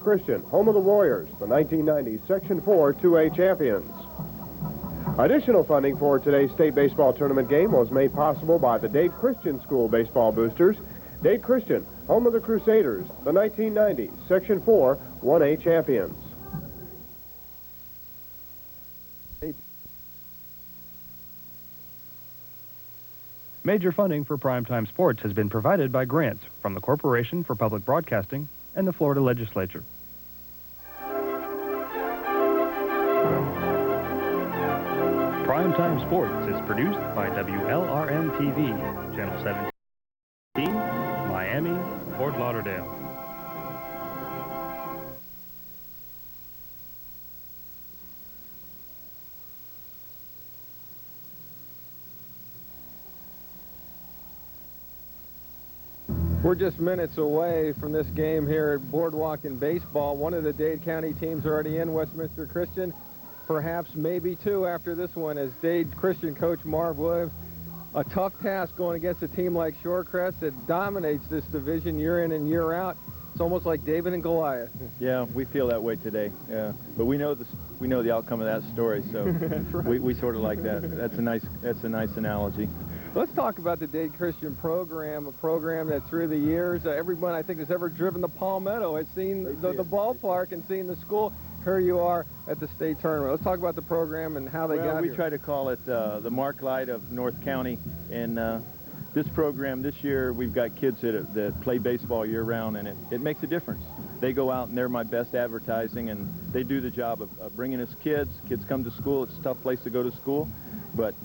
Christian, home of the Warriors, the 1990 Section 4 2A champions. Additional funding for today's state baseball tournament game was made possible by the Dade Christian School baseball boosters. Dade Christian, home of the Crusaders, the 1990 Section 4 1A champions. Major funding for primetime sports has been provided by grants from the Corporation for Public Broadcasting and the Florida Legislature. Primetime Sports is produced by WLRM-TV, Channel 17, Miami, Fort Lauderdale. We're just minutes away from this game here at Boardwalk in baseball. One of the Dade County teams already in, Westminster Christian. Perhaps maybe two after this one, as Dade Christian coach Marv Williams. A tough task going against a team like Shorecrest that dominates this division year in and year out. It's almost like David and Goliath. Yeah, we feel that way today. Yeah, but we know the outcome of that story, so right. we sort of like that. That's a nice analogy. Let's talk about the Dade Christian program, a program that through the years, everyone I think has ever driven the Palmetto has seen the ballpark and seen the school. Here you are at the state tournament. Let's talk about the program and how they got here. We try to call it the Mark Light of North County, and this program this year we've got kids that play baseball year-round, and it makes a difference. They go out and they're my best advertising, and they do the job of bringing us kids. Kids come to school. It's a tough place to go to school, but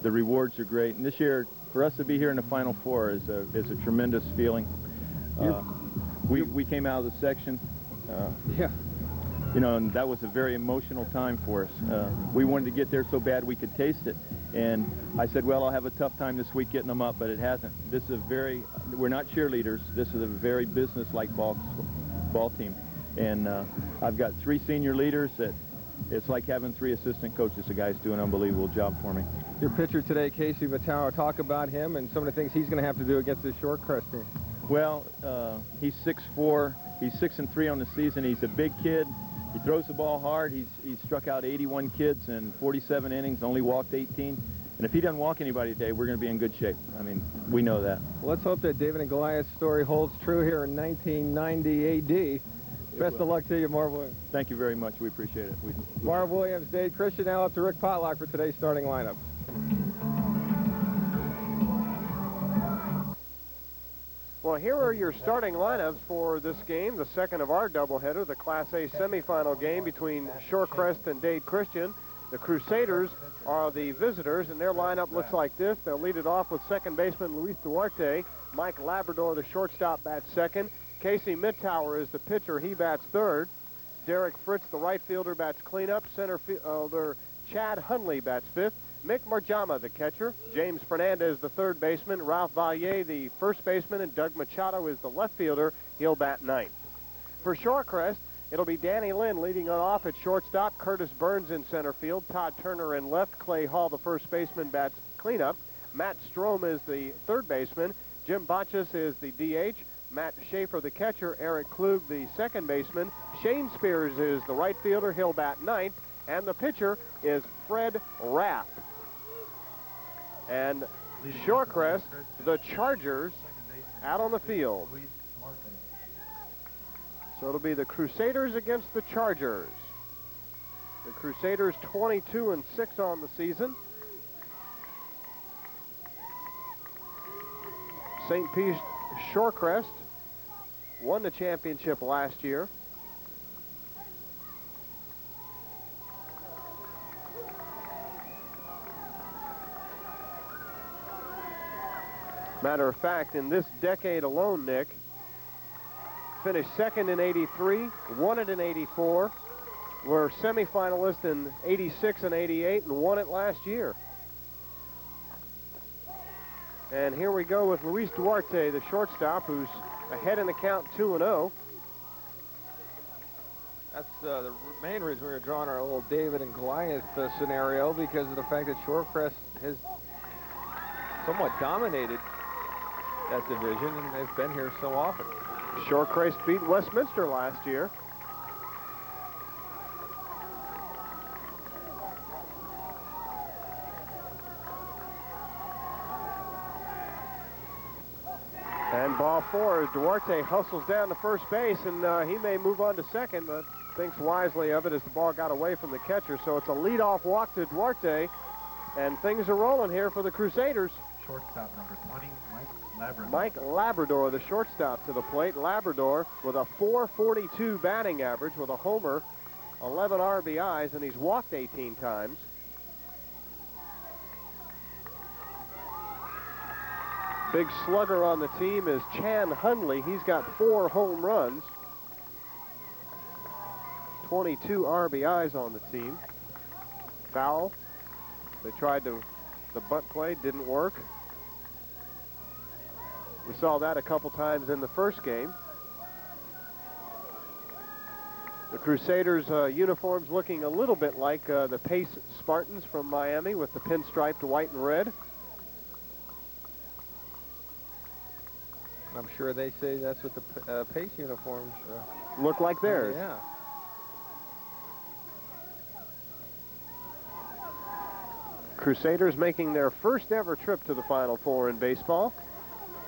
the rewards are great. And this year, for us to be here in the Final Four is a tremendous feeling. We came out of the section. Yeah. You know, and that was a very emotional time for us. We wanted to get there so bad we could taste it. And I said, well, I'll have a tough time this week getting them up, but it hasn't. This is we're not cheerleaders. This is a very business-like ball team. And I've got 3 senior leaders that it's like having 3 assistant coaches. The guy's doing an unbelievable job for me. Your pitcher today, Casey Mittauer, talk about him and some of the things he's going to have to do against this Shorecrest team. Well, he's 6'4". He's 6-3 on the season. He's a big kid. He throws the ball hard. He's struck out 81 kids in 47 innings, only walked 18. And if he doesn't walk anybody today, we're going to be in good shape. I mean, we know that. Well, let's hope that David and Goliath's story holds true here in 1990 A.D. Best of luck to you, Marv Williams. Thank you very much. We appreciate it. Marv Williams, Dade Christian, now up to Rick Potlock for today's starting lineup. Well, here are your starting lineups for this game, the second of our doubleheader, the Class A semifinal game between Shorecrest and Dade Christian. The Crusaders are the visitors, and their lineup looks like this. They'll lead it off with second baseman Luis Duarte. Mike Labrador, the shortstop, bats second. Casey Mittauer is the pitcher. He bats third. Derek Fritz, the right fielder, bats cleanup. Center fielder Chad Hundley bats fifth. Mick Marjama, the catcher. James Fernandez, the third baseman. Ralph Valle, the first baseman. And Doug Machado is the left fielder. He'll bat ninth. For Shorecrest, it'll be Danny Lynn leading it off at shortstop. Curtis Burns in center field. Todd Turner in left. Clay Hall, the first baseman, bats cleanup. Matt Strom is the third baseman. Jim Botchus is the DH. Matt Schaefer, the catcher. Eric Klug, the second baseman. Shane Spears is the right fielder. He'll bat ninth. And the pitcher is Fred Rath. And Shorecrest, the Chargers, out on the field. So it'll be the Crusaders against the Chargers. The Crusaders 22-6 on the season. St. Pete Shorecrest won the championship last year. Matter of fact, in this decade alone, Nick, finished second in 83, won it in 84, were semifinalists in 86 and 88, and won it last year. And here we go with Luis Duarte, the shortstop, who's ahead in the count 2-0. That's the main reason we were drawing our little David and Goliath scenario, because of the fact that Shorecrest has somewhat dominated that division, and they've been here so often. Shorecrest beat Westminster last year. And ball 4, Duarte hustles down to first base, and he may move on to second, but thinks wisely of it as the ball got away from the catcher. So it's a leadoff walk to Duarte, and things are rolling here for the Crusaders. Shortstop number 20, Mike Labrador. Mike Labrador, the shortstop, to the plate. Labrador with a .442 batting average with a homer, 11 RBIs, and he's walked 18 times. Big slugger on the team is Hundley. He's got 4 home runs, 22 RBIs on the team. Foul. They tried the bunt play, didn't work. We saw that a couple times in the first game. The Crusaders' uniforms looking a little bit like the Pace Spartans from Miami with the pinstriped white and red. I'm sure they say that's what the Pace uniforms look like theirs. Yeah. Crusaders making their first ever trip to the Final Four in baseball,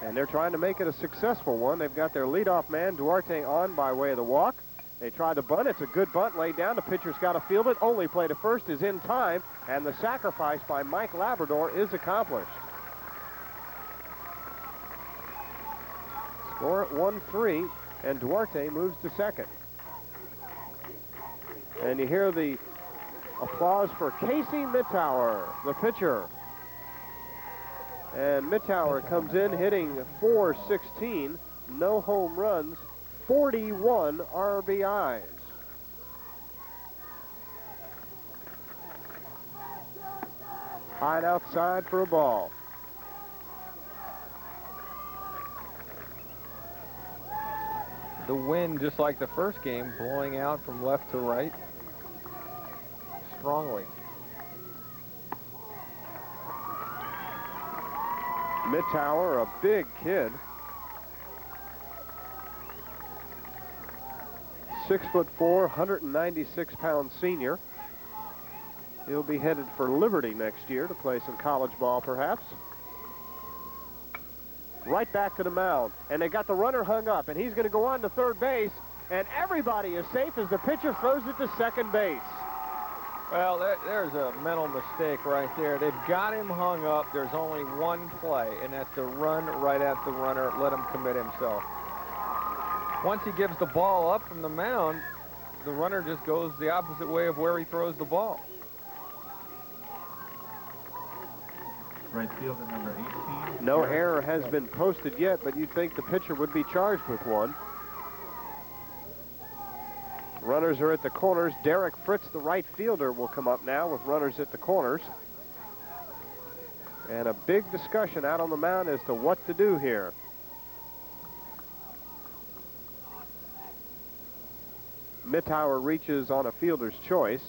and they're trying to make it a successful one. They've got their leadoff man, Duarte, on by way of the walk. They try the bunt. It's a good bunt laid down. The pitcher's got to field it. Only play to first is in time, and the sacrifice by Mike Labrador is accomplished. Score at 1-3, and Duarte moves to second. And you hear the applause for Casey Mittauer, the pitcher. And Mittauer comes in hitting .416, no home runs, 41 RBIs. High and outside for a ball. The wind, just like the first game, blowing out from left to right strongly. Mittauer, a big kid. 6'4", 196-pound senior. He'll be headed for Liberty next year to play some college ball, perhaps. Right back to the mound, and they got the runner hung up, and he's going to go on to third base, and everybody is safe as the pitcher throws it to second base. Well, there's a mental mistake right there. They've got him hung up. There's only one play, and that's to run right at the runner, let him commit himself. Once he gives the ball up from the mound, the runner just goes the opposite way of where he throws the ball. Right fielder number 18. No error has been posted yet, but you'd think the pitcher would be charged with one. Runners are at the corners. Dade Fritz, the right fielder, will come up now with runners at the corners. And a big discussion out on the mound as to what to do here. Mittauer reaches on a fielder's choice.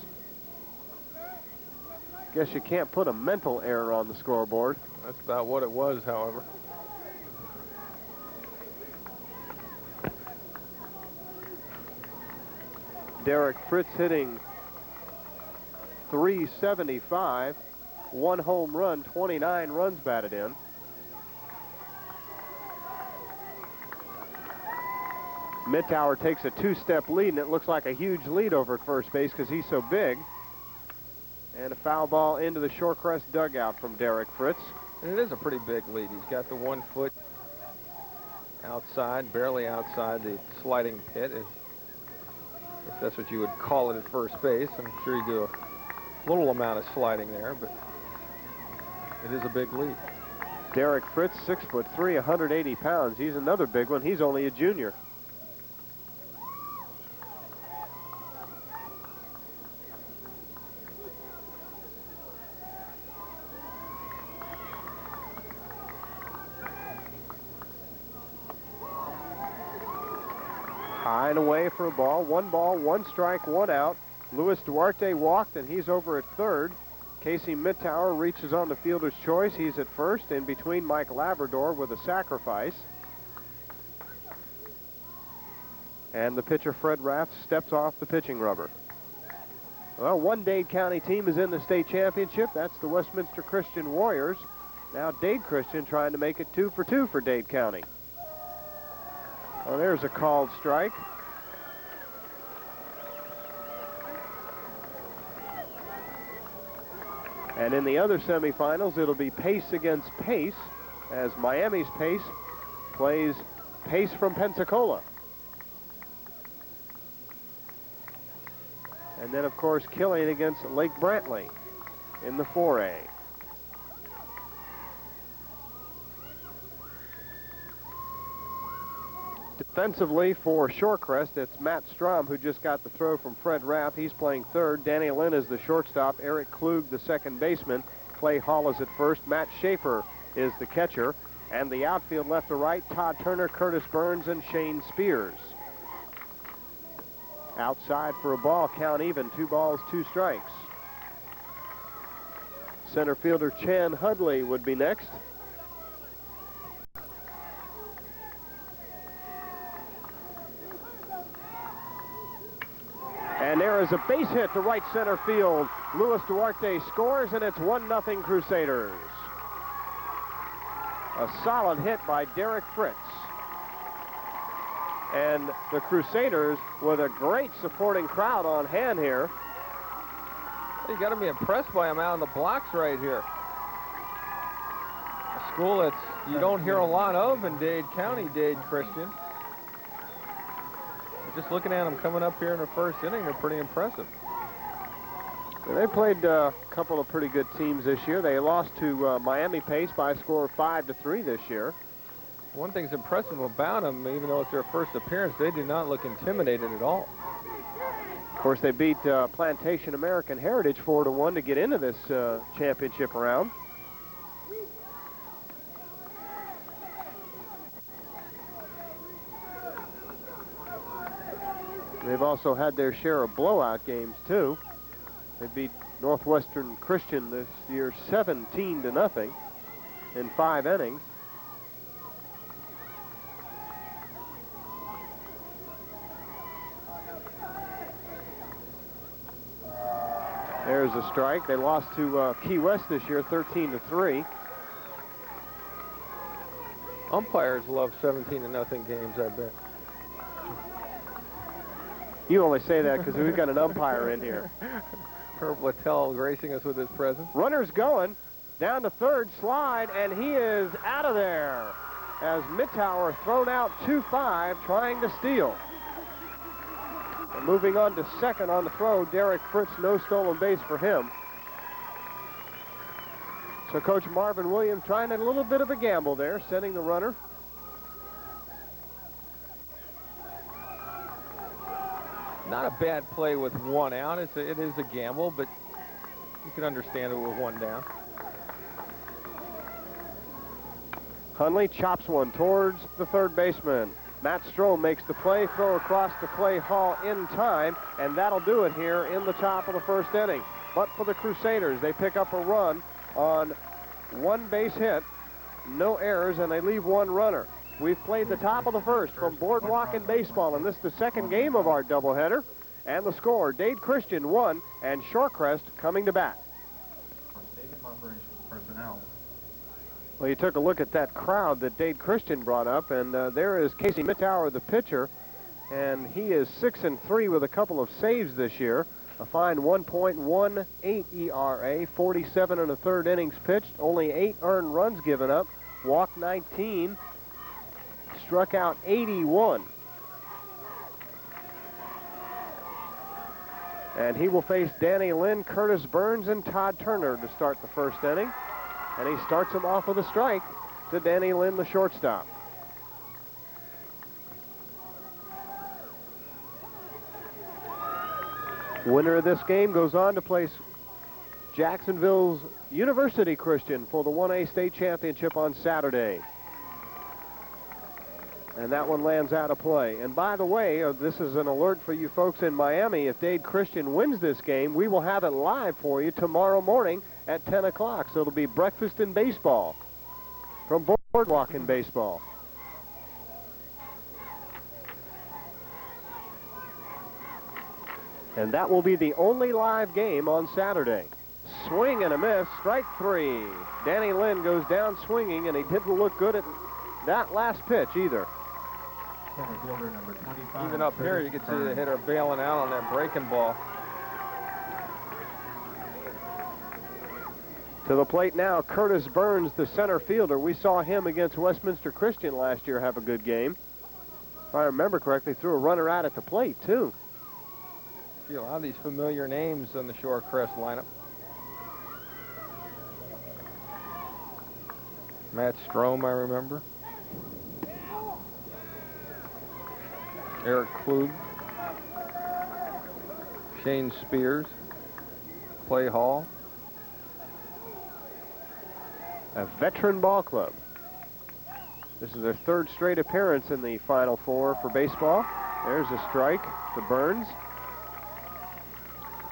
Guess you can't put a mental error on the scoreboard. That's about what it was, however. Dade Fritz hitting .375, 1 home run, 29 runs batted in. Mittauer takes a 2-step lead, and it looks like a huge lead over at first base because he's so big. And a foul ball into the Shorecrest dugout from Dade Fritz. And it is a pretty big lead. He's got the 1 foot outside, barely outside the sliding pit, if that's what you would call it at first base. I'm sure you do a little amount of sliding there, but it is a big lead. Dade Fritz, 6'3", 180 pounds. He's another big one. He's only a junior. High and away for a ball. 1 ball, 1 strike, 1 out. Luis Duarte walked, and he's over at third. Casey Mittauer reaches on the fielder's choice. He's at first, in between Mike Labrador with a sacrifice. And the pitcher, Fred Raff, steps off the pitching rubber. Well, one Dade County team is in the state championship. That's the Westminster Christian Warriors. Now Dade Christian trying to make it 2 for 2 for Dade County. Well, there's a called strike. And in the other semifinals, it'll be pace against pace, as Miami's pace plays pace from Pensacola. And then, of course, Killeen against Lake Brantley in the 4A. Defensively for Shorecrest, it's Matt Strom, who just got the throw from Fred Rapp. He's playing third. Danny Lynn is the shortstop. Eric Klug, the second baseman. Clay Hall is at first. Matt Schaefer is the catcher. And the outfield left to right, Todd Turner, Curtis Burns, and Shane Spears. Outside for a ball, count even, 2 balls, 2 strikes. Center fielder Chan Hundley would be next. And there is a base hit to right center field. Luis Duarte scores, and it's 1-0 Crusaders. A solid hit by Derek Fritz. And the Crusaders with a great supporting crowd on hand here. You got to be impressed by him out on the blocks right here. A school that you don't hear a lot of in Dade County, Dade Christian. Just looking at them coming up here in the first inning, they're pretty impressive. They played a couple of pretty good teams this year. They lost to Miami Pace by a score of 5-3 this year. One thing's impressive about them, even though it's their first appearance, they do not look intimidated at all. Of course, they beat Plantation American Heritage 4-1 to get into this championship round. They've also had their share of blowout games, too. They beat Northwestern Christian this year 17-0 in 5 innings. There's a strike. They lost to Key West this year 13-3. Umpires love 17-0 games, I bet. You only say that because we've got an umpire in here. Herb Littell gracing us with his presence. Runner's going down to third, slide, and he is out of there as Mittauer thrown out 2-5 trying to steal. And moving on to second on the throw, Derek Fritz, no stolen base for him. So Coach Marvin Williams trying a little bit of a gamble there, sending the runner. Not a bad play with 1 out. It is a gamble, but you can understand it with 1 down. Hundley chops one towards the third baseman. Matt Strom makes the play, throw across to Clay Hall in time, and that'll do it here in the top of the first inning. But for the Crusaders, they pick up a run on 1 base hit, no errors, and they leave 1 runner. We've played the top of the first from Boardwalk and Baseball, and this is the second game of our doubleheader. And the score, Dade Christian 1 and Shorecrest coming to bat. Stadium operations personnel. Well, you took a look at that crowd that Dade Christian brought up, and there is Casey Mittauer, the pitcher, and he is 6-3 with a couple of saves this year. A fine 1.18 ERA, 47 1/3 innings pitched, only 8 earned runs given up, walked 19, struck out 81. And he will face Danny Lynn, Curtis Burns, and Todd Turner to start the first inning. And he starts him off with a strike to Danny Lynn, the shortstop. Winner of this game goes on to place Jacksonville's University Christian for the 1A state championship on Saturday. And that one lands out of play. And by the way, this is an alert for you folks in Miami. If Dade Christian wins this game, we will have it live for you tomorrow morning at 10 o'clock. So it'll be breakfast in baseball from Boardwalk in Baseball. And that will be the only live game on Saturday. Swing and a miss, strike 3. Danny Lynn goes down swinging, and he didn't look good at that last pitch either. Center fielder number 25. Even up here, you can see the hitter bailing out on that breaking ball. To the plate now, Curtis Burns, the center fielder. We saw him against Westminster Christian last year have a good game. If I remember correctly, threw a runner out at the plate, too. See a lot of these familiar names on the Shorecrest lineup. Matt Strom, I remember. Eric Klug. Shane Spears. Clay Hall. A veteran ball club. This is their third straight appearance in the Final Four for baseball. There's a strike to Burns.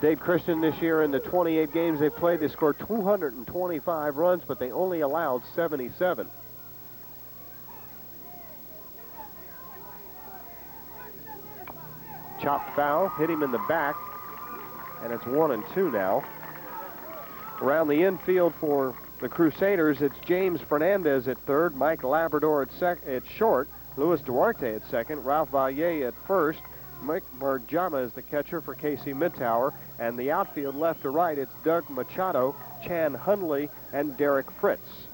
Dade Christian this year, in the 28 games they played, they scored 225 runs, but they only allowed 77. Chopped foul, hit him in the back, and it's 1-2 now. Around the infield for the Crusaders, it's James Fernandez at third, Mike Labrador at short, Louis Duarte at second, Ralph Valle at first, Mick Marjama is the catcher for Casey Mittauer, and the outfield left to right, it's Doug Machado, Chan Hundley, and Derek Fritz.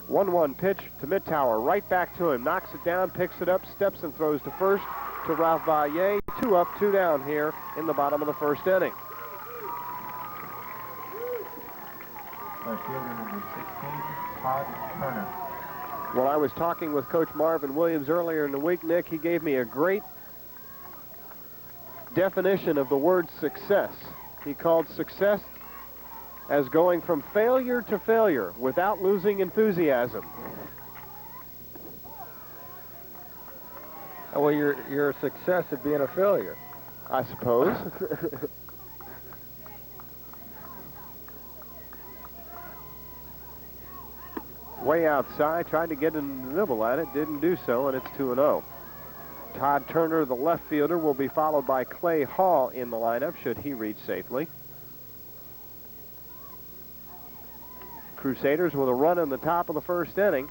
1-1 pitch to Mittauer, right back to him, knocks it down, picks it up, steps and throws to first to Ralph Valle. 2 up, 2 down here in the bottom of the first inning. Left fielder number 16, Todd Turner. When I was talking with Coach Marvin Williams earlier in the week, Nick, he gave me a great definition of the word success. He called success as going from failure to failure without losing enthusiasm. Well, you're a success at being a failure, I suppose. Way outside, tried to get a nibble at it, didn't do so, and it's 2-0. Todd Turner, the left fielder, will be followed by Clay Hall in the lineup, should he reach safely. Crusaders with a run in the top of the first inning.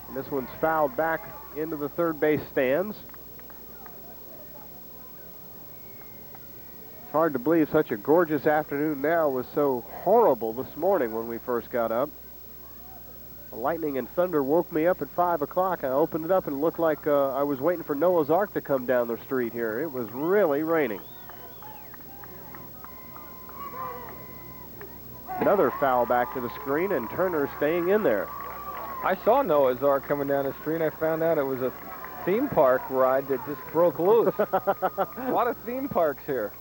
And this one's fouled back into the third base stands. It's hard to believe such a gorgeous afternoon now was so horrible this morning when we first got up. The lightning and thunder woke me up at 5 o'clock. I opened it up and it looked like I was waiting for Noah's Ark to come down the street here. It was really raining. Another foul back to the screen, and Turner staying in there. I saw Noah's Ark coming down the street. I found out it was a theme park ride that just broke loose. A lot of theme parks here.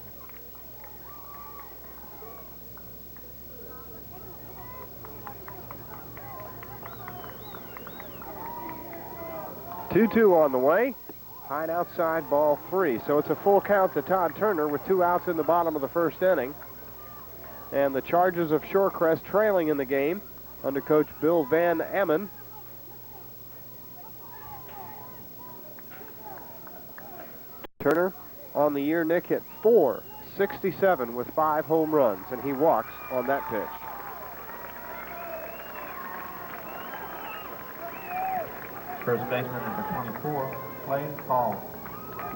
Two on the way. High and outside, ball 3. So it's a full count to Todd Turner with 2 outs in the bottom of the first inning. And the Chargers of Shorecrest trailing in the game under Coach Bill Van Amen. Turner on the year, Nick, hit .467 with 5 home runs, and he walks on that pitch. First baseman number 24, Clay Hall.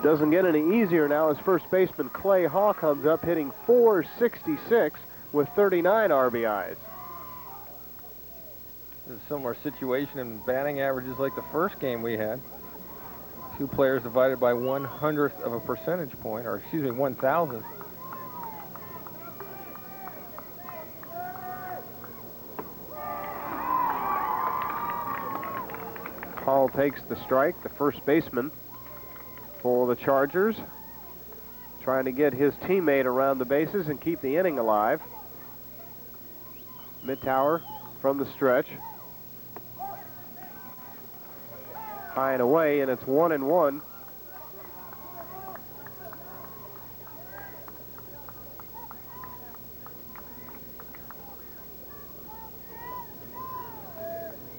Doesn't get any easier now as first baseman Clay Hall comes up hitting .466 with 39 RBIs. There's a similar situation in batting averages like the first game we had. 2 players divided by 1/100th of a percentage point, or excuse me, 1,000th. Hall takes the strike, the first baseman for the Chargers, trying to get his teammate around the bases and keep the inning alive. Mittauer from the stretch. High and away, and it's 1-1.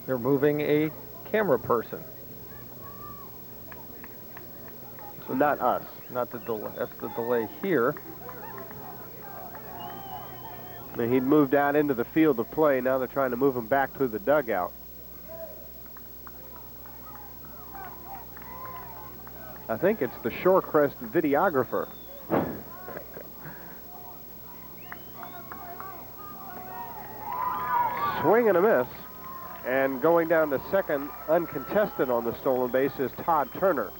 They're moving a camera person. So not us. Not the delay. That's the delay here. I mean, he'd moved out into the field of play. Now they're trying to move him back to the dugout. I think it's the Shorecrest videographer. Swing and a miss. And going down to second, uncontested on the stolen base, is Todd Turner.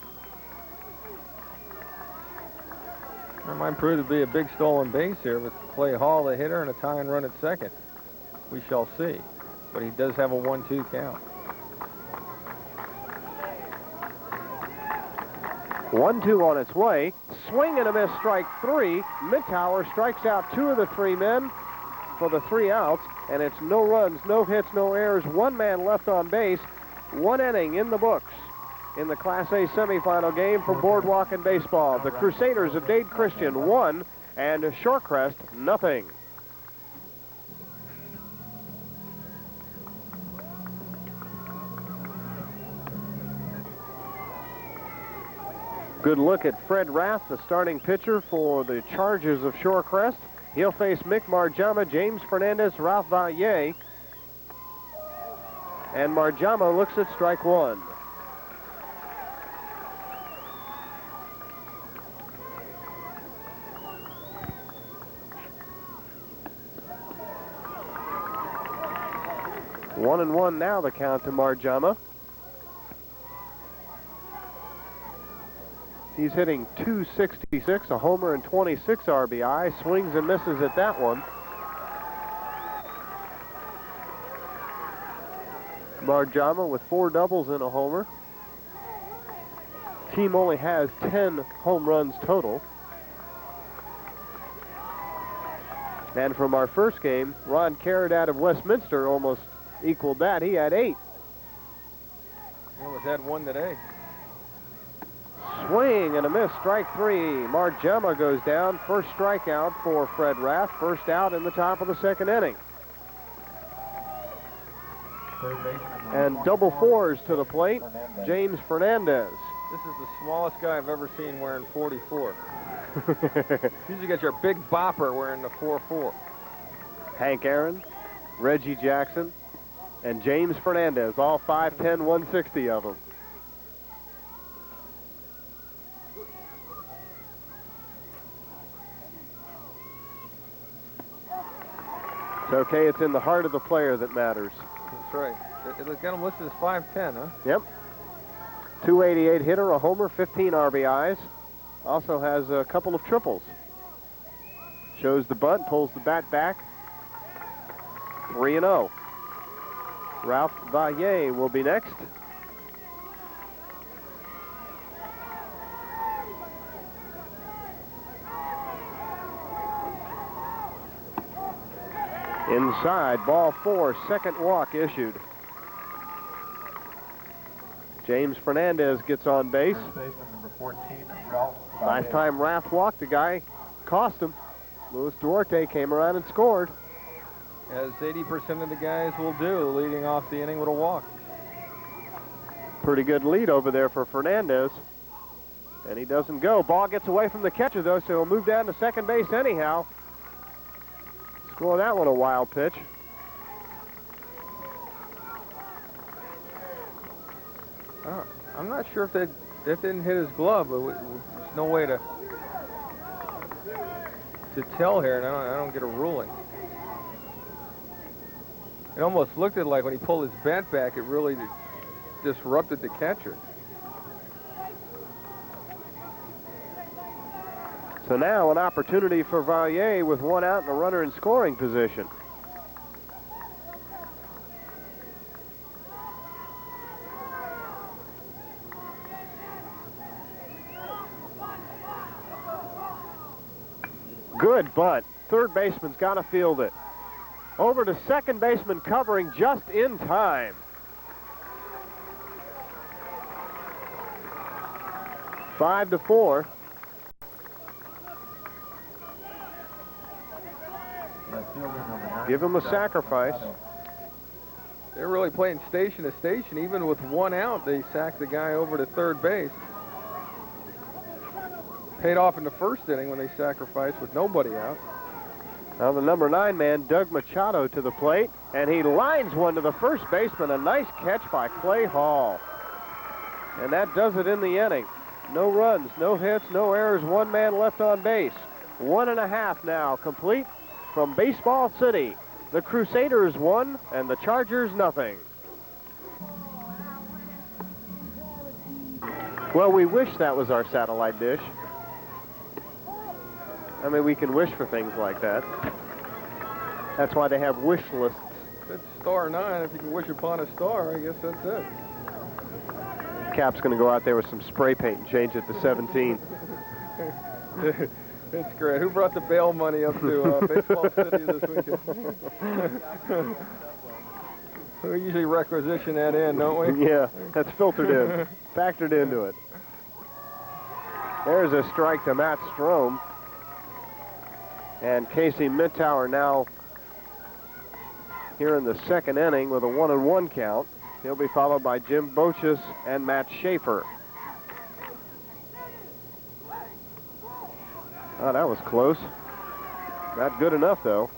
That might prove to be a big stolen base here with Clay Hall, the hitter, and a tying run at second. We shall see. But he does have a 1-2 count. 1-2 on its way. Swing and a miss, strike 3. Mittauer strikes out 2 of the 3 men for the 3 outs, and it's no runs, no hits, no errors, 1 man left on base. 1 inning in the books in the Class A semifinal game for Boardwalk and Baseball. The Crusaders of Dade Christian 1 and Shorecrest nothing. Good look at Fred Rath, the starting pitcher for the Chargers of Shorecrest. He'll face Mick, Marjama, James Fernandez, Ralph Valle. And Marjama looks at strike 1. One and one now, the count to Marjama. He's hitting .266, a homer and 26 RBI. Swings and misses at that one. Marjama with 4 doubles and a homer. Team only has 10 home runs total. And from our first game, Ron Carrot out of Westminster almost equaled that. He had 8. He almost had 1 today. Swing and a miss, strike 3. Marjama goes down. First strikeout for Fred Rath. First out in the top of the second inning. And double 4s to the plate, James Fernandez. This is the smallest guy I've ever seen wearing 44. Usually get your big bopper wearing the 4-4. Hank Aaron, Reggie Jackson, and James Fernandez, all 5'10", 160 of them. It's okay, it's in the heart of the player that matters. That's right. It's got him listed as 5'10", huh? Yep. 288 hitter, a homer, 15 RBIs. Also has a couple of triples. Shows the bunt, pulls the bat back. 3-0. Ralph Valle will be next. Inside, ball 4, second walk issued. James Fernandez gets on base. First baseman number 14, Ralph Valle. Last time Rath walked, the guy cost him. Louis Duarte came around and scored. As 80% of the guys will do, leading off the inning with a walk. Pretty good lead over there for Fernandez. And he doesn't go. Ball gets away from the catcher, though, so he'll move down to second base anyhow. Score that one a wild pitch. I'm not sure if that didn't hit his glove, but there's no way to tell here, and I don't get a ruling. It almost looked like when he pulled his bat back, it really disrupted the catcher. So now an opportunity for Valle with 1 out and a runner in scoring position. Good bunt. Third baseman's got to field it. Over to second baseman, covering just in time. Five to 4. Give him a sacrifice. They're really playing station to station. Even with 1 out, they sacked the guy over to third base. Paid off in the first inning when they sacrificed with nobody out. Now the number 9 man, Doug Machado, to the plate, and he lines one to the first baseman. A nice catch by Clay Hall. And that does it in the inning. No runs, no hits, no errors, one man left on base. 1.5 now complete from Baseball City. The Crusaders 1 and the Chargers nothing. Well, we wish that was our satellite dish. I mean, we can wish for things like that. That's why they have wish lists. It's star 9. If you can wish upon a star, I guess that's it. Cap's going to go out there with some spray paint and change it to 17. It's great. Who brought the bail money up to Baseball City this weekend? We usually requisition that in, don't we? Yeah, that's filtered in, factored into it. There's a strike to Matt Strom. And Casey Mittauer now here in the second inning with a 1-1 count. He'll be followed by Jim Bochus and Matt Schaefer. Oh, that was close. Not good enough, though.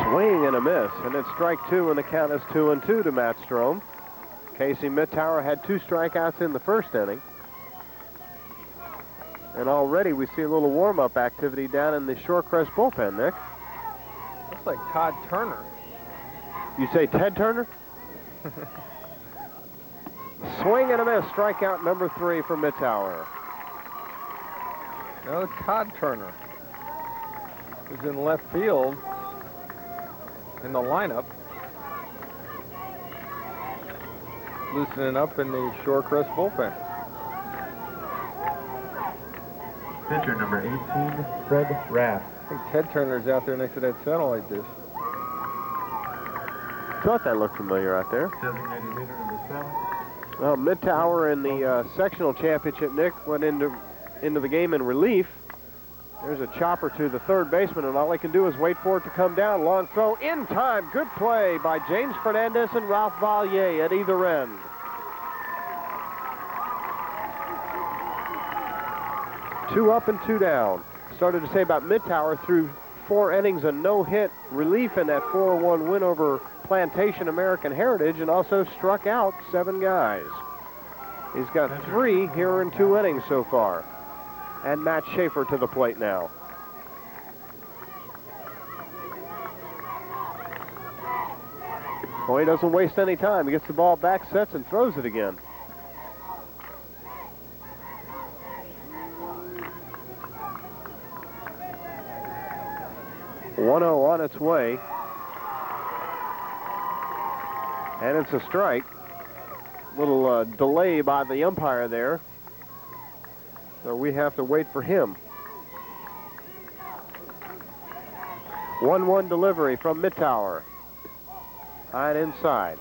Swing and a miss, and it's strike 2, and the count is 2-2 to Matt Strom. Casey Mittauer had 2 strikeouts in the first inning. And already we see a little warm-up activity down in the Shorecrest bullpen, Nick. Looks like Todd Turner. You say Ted Turner? Swing and a miss, strikeout number 3 for Mittauer. No, Todd Turner is in left field in the lineup, loosening up in the Shorecrest bullpen. Pitcher number 18, Fred Rath. I think Ted Turner's out there next to that satellite dish. Thought that looked familiar out there. Designated hitter number 7. Well, Mittauer in the sectional championship, Nick, went into the game in relief. There's a chopper to the third baseman, and all he can do is wait for it to come down. Long throw in time. Good play by James Fernandez and Ralph Valle at either end. Two up and 2 down. Started to say about Mittauer through 4 innings, a no-hit relief in that 4-1 win over Plantation American Heritage, and also struck out 7 guys. He's got 3 here in 2 innings so far. And Matt Schaefer to the plate now. Well, he doesn't waste any time. He gets the ball back, sets, and throws it again. .1-0 on its way. And it's a strike. Little delay by the umpire there. So we have to wait for him. 1-1 delivery from Mittauer. High and inside.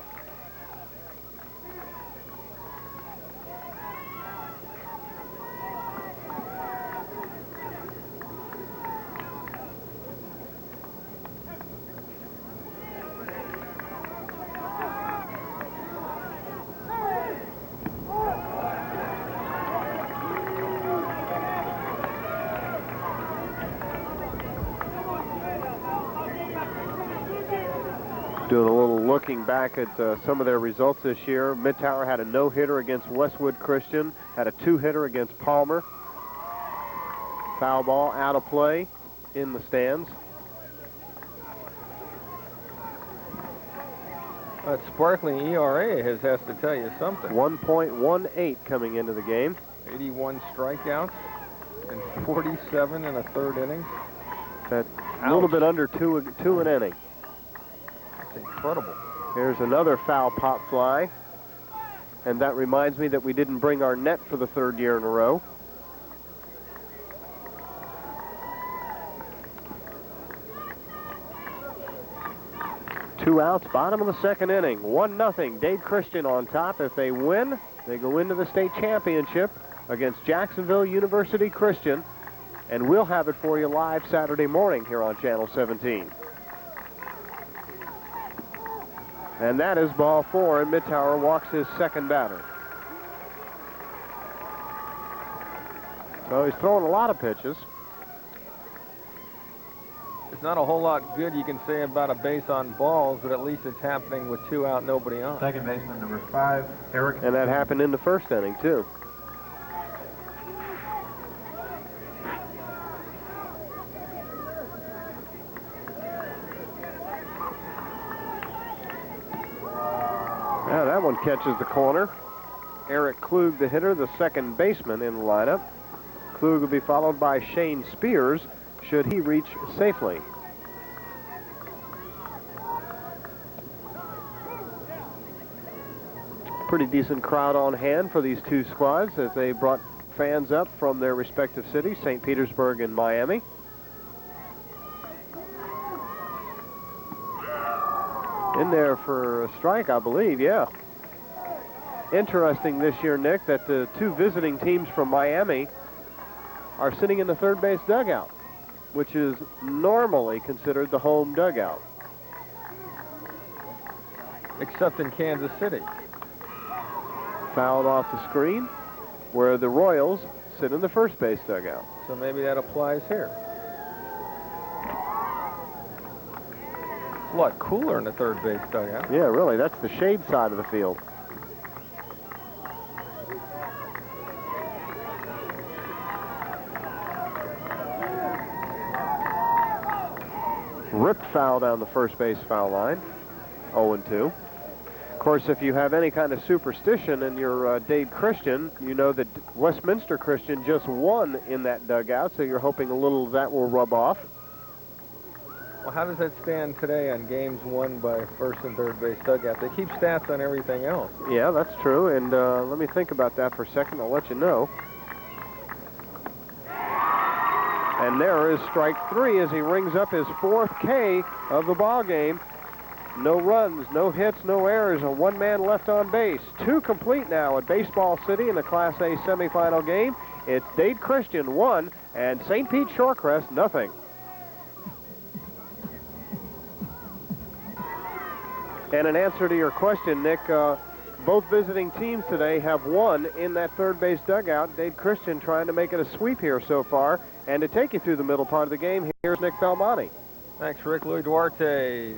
Doing a little looking back at some of their results this year. Mittauer had a no-hitter against Westwood Christian, had a 2-hitter against Palmer. Foul ball out of play in the stands. That sparkling ERA has to tell you something. 1.18 coming into the game. 81 strikeouts and 47 in a 3rd inning. That's a little bit under two an inning. That's incredible. Here's another foul pop fly. And that reminds me that we didn't bring our net for the 3rd year in a row. Two outs, bottom of the 2nd inning. 1-0, Dade Christian on top. If they win, they go into the state championship against Jacksonville University Christian. And we'll have it for you live Saturday morning here on Channel 17. And that is ball 4, and Mittauer walks his 2nd batter. So he's throwing a lot of pitches. There's not a whole lot good you can say about a base on balls, but at least it's happening with 2 out, nobody on. Second baseman, number 5, Eric. And that happened in the first inning, too. Now that one catches the corner. Eric Klug, the hitter, the second baseman in the lineup. Klug will be followed by Shane Spears, should he reach safely. Pretty decent crowd on hand for these two squads as they brought fans up from their respective cities, St. Petersburg and Miami. In there for a strike, I believe, yeah. Interesting this year, Nick, that the two visiting teams from Miami are sitting in the third base dugout, which is normally considered the home dugout. Except in Kansas City. Fouled off the screen, where the Royals sit in the first base dugout. So maybe that applies here. It's a lot cooler in the third base dugout. Yeah, really, that's the shade side of the field. Ripped foul down the first base foul line, 0-2. Of course, if you have any kind of superstition in your Dade Christian, you know that Westminster Christian just won in that dugout, so you're hoping a little of that will rub off. Well, how does that stand today on games won by first and third base dugout? They keep stats on everything else. Yeah, that's true, and let me think about that for a second. I'll let you know. And there is strike 3 as he rings up his 4th K of the ball game. No runs, no hits, no errors, and 1 man left on base. 2 complete now at Baseball City in the Class A semifinal game. It's Dade Christian 1 and St. Pete Shorecrest nothing. And in answer to your question, Nick, both visiting teams today have won in that third base dugout. Dade Christian trying to make it a sweep here so far. And to take you through the middle part of the game, here's Nick Belmonte. Thanks, Rick. Louis Duarte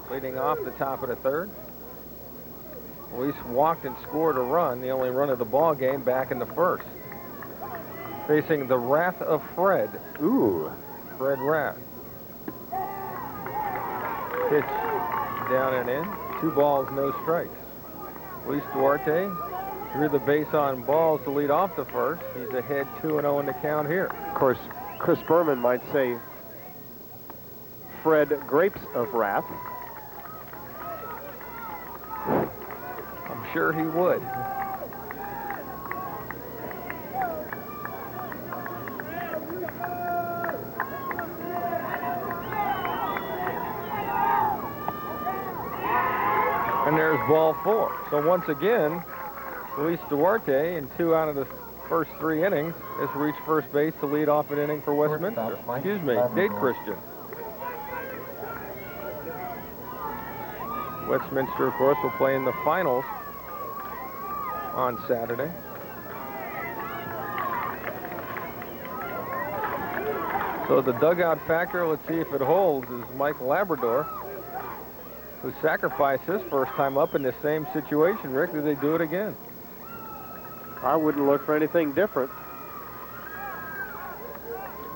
leading off the top of the third. Luis walked and scored a run, the only run of the ball game, back in the first. Facing the wrath of Fred. Ooh. Fred Rath. Pitch down and in. 2 balls, no strikes. Luis Duarte drew the base on balls to lead off the first. He's ahead 2-0 in the count here. Of course, Chris Berman might say Fred Grapes of Wrath. I'm sure he would. And there's ball 4. So once again, Luis Duarte, in 2 out of the first 3 innings, has reached first base to lead off an inning for Westminster. Excuse me, Dade Christian. Westminster, of course, will play in the finals on Saturday. So the dugout factor, let's see if it holds, is Mike Labrador, who sacrificed his first time up in the same situation. Rick, did they do it again? I wouldn't look for anything different.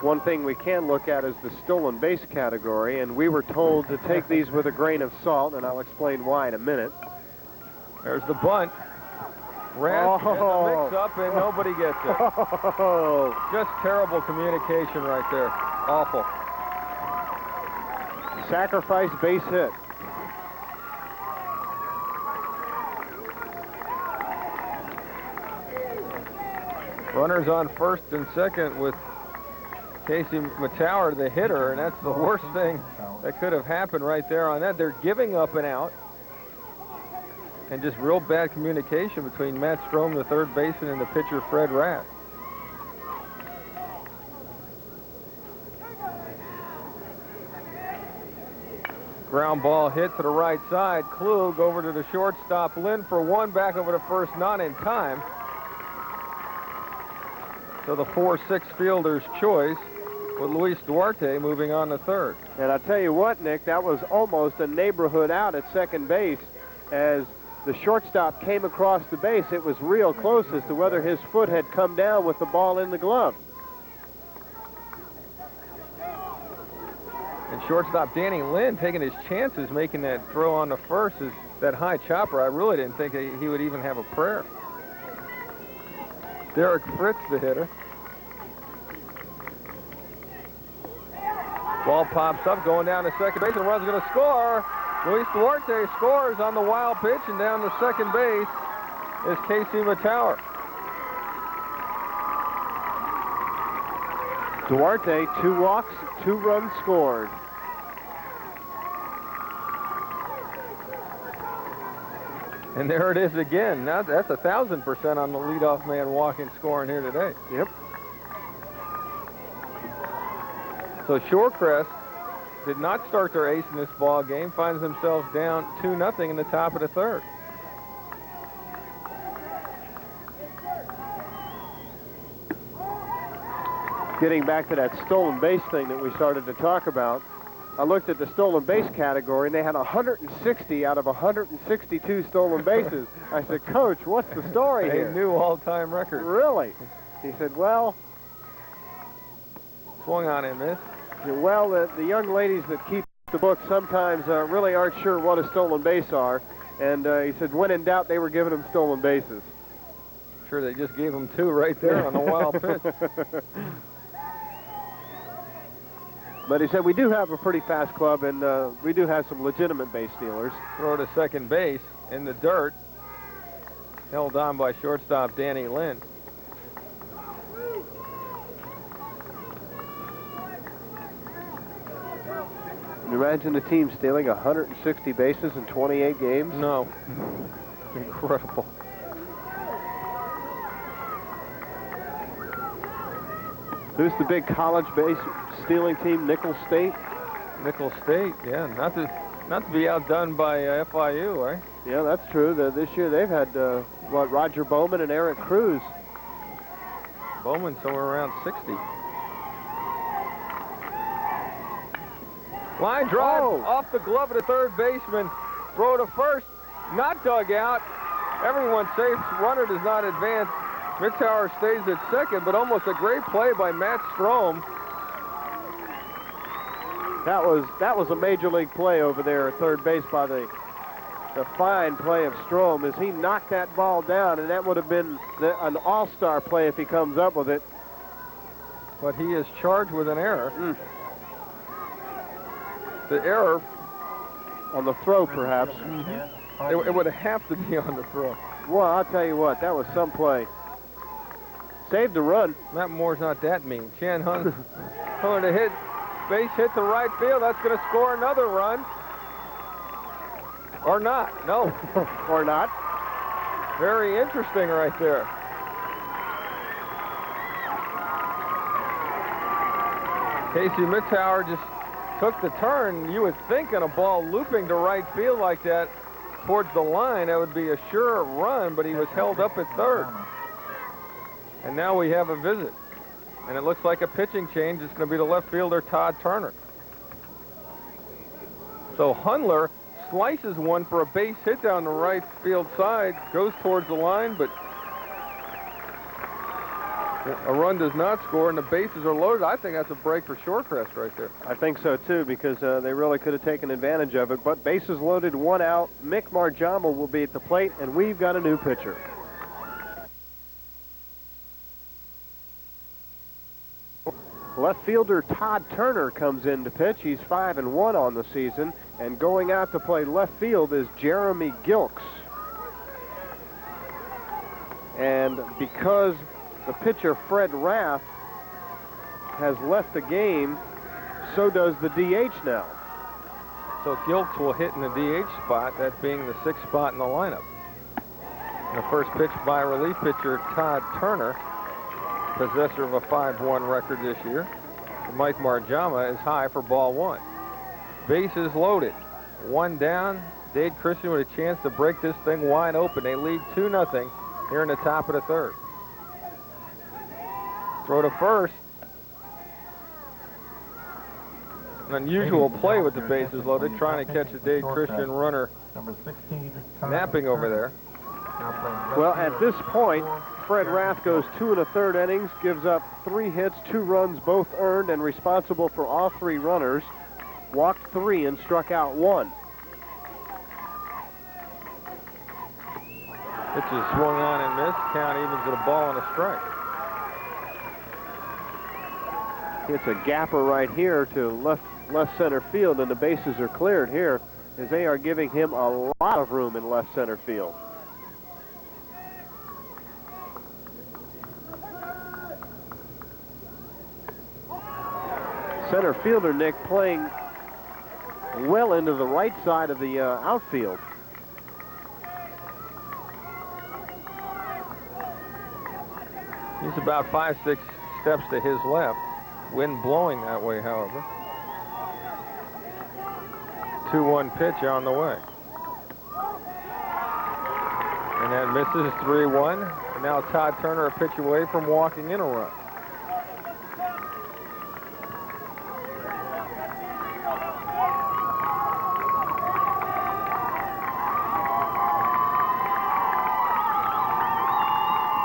One thing we can look at is the stolen base category, and we were told to take these with a grain of salt, and I'll explain why in a minute. There's the bunt. Rath gets the mix-up, and nobody gets it. Just terrible communication right there. Awful. Sacrifice base hit. Runners on first and second with Casey Mittauer, the hitter, and that's the worst thing that could have happened right there on that. They're giving up and out. And just real bad communication between Matt Strom, the third baseman, and the pitcher, Fred Rath. Ground ball hit to the right side. Klug over to the shortstop. Lynn for 1, back over to first, not in time. So the 4-6 fielder's choice with Luis Duarte moving on to third. And I tell you what, Nick, that was almost a neighborhood out at second base. As the shortstop came across the base, it was real close as to whether his foot had come down with the ball in the glove. And shortstop Danny Lynn taking his chances, making that throw on the first. Is that high chopper. I really didn't think he would even have a prayer. Derek Fritz, the hitter. Ball pops up, going down to second base, and the run's going to score. Luis Duarte scores on the wild pitch, and down to second base is Casey Mittauer. Duarte, 2 walks, 2 runs scored. And there it is again. Now that's 1,000% on the leadoff man walking scoring here today. Yep. So Shorecrest did not start their ace in this ball game, finds themselves down 2-0 in the top of the third. Getting back to that stolen base thing that we started to talk about, I looked at the stolen base category, and they had 160 out of 162 stolen bases. I said, Coach, what's the story here? A new all-time record. Really? He said, well... Swung on him, miss. Well, the young ladies that keep the book sometimes really aren't sure what a stolen base are. And he said, when in doubt, they were giving them stolen bases. Sure, they just gave him 2 right there on the wild pitch. But he said, we do have a pretty fast club, and we do have some legitimate base stealers. Throw to second base in the dirt. Held on by shortstop Danny Lynn. Can you imagine the team stealing 160 bases in 28 games? No. Incredible. Who's the big college base stealing team? Nicholls State? Nicholls State, yeah. Not to be outdone by FIU, right? Yeah, that's true. This year they've had, Roger Bowman and Eric Cruz. Bowman somewhere around 60. Line drive off the glove of the third baseman. Throw to first, not dug out. Everyone safe. Runner does not advance. Mittauer stays at second, but almost a great play by Matt Strom. That was a major league play over there at third base by the fine play of Strom as he knocked that ball down, and that would have been an all-star play if he comes up with it. But he is charged with an error. The error on the throw, perhaps. It would have to be on the throw. Well, I'll tell you what, that was some play. Saved the run. Matt Moore's not that mean. Chan Hun going to hit, base hit to right field. That's going to score another run. Or not, no. Or not. Very interesting right there. Casey Mittauer just took the turn. You would think on a ball looping to right field like that towards the line, that would be a sure run, but he was held up at third. And now we have a visit. And it looks like a pitching change. It's going to be the left fielder, Todd Turner. So Hundley slices one for a base hit down the right field side, goes towards the line, but a run does not score, and the bases are loaded. I think that's a break for Shorecrest right there. I think so, too, because they really could have taken advantage of it. But bases loaded, 1 out. Mick Marjama will be at the plate, and we've got a new pitcher. Left fielder Todd Turner comes in to pitch. He's 5-1 on the season, and going out to play left field is Jeremy Gilks. And because the pitcher Fred Rath has left the game, so does the DH now. So Gilks will hit in the DH spot, that being the 6th spot in the lineup. And the first pitch by relief pitcher Todd Turner, possessor of a 5-1 record this year. Mike Marjama is high for ball 1. Bases loaded. 1 down. Dade Christian with a chance to break this thing wide open. They lead 2-0 here in the top of the third. Throw to first. An unusual play with the bases loaded, trying to catch a Dade Christian runner Number 16, napping over there. Well, at this point, Fred Rath goes 2 1/3 innings, gives up 3 hits, 2 runs, both earned and responsible for all 3 runners. Walked 3 and struck out 1. Pitch is swung on and missed. Count evens at a ball and a strike. It's a gapper right here to left center field, and the bases are cleared here as they are giving him a lot of room in left center field. Center fielder Nick playing well into the right side of the outfield. He's about 5-6 steps to his left. Wind blowing that way, however. 2-1 pitch on the way. And that misses 3-1. And now Todd Turner a pitch away from walking in a run.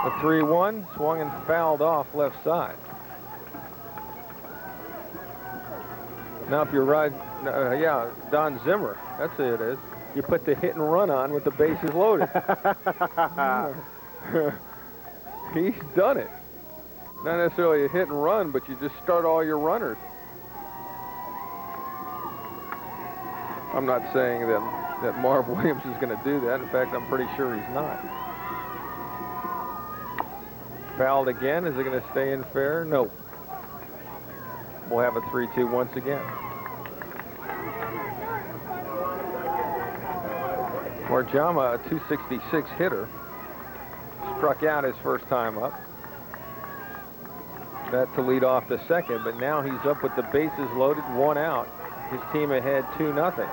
The 3-1 swung and fouled off left side. Now if you're right, yeah, Don Zimmer, that's who it is. You put the hit and run on with the bases loaded. He's done it. Not necessarily a hit and run, but you just start all your runners. I'm not saying that Marv Williams is going to do that. In fact, I'm pretty sure he's not. Fouled again. Is it going to stay in fair? No. We'll have a 3-2 once again. Marjama, a 266 hitter, struck out his first time up. That to lead off the second, but now he's up with the bases loaded, 1 out. His team ahead 2-0.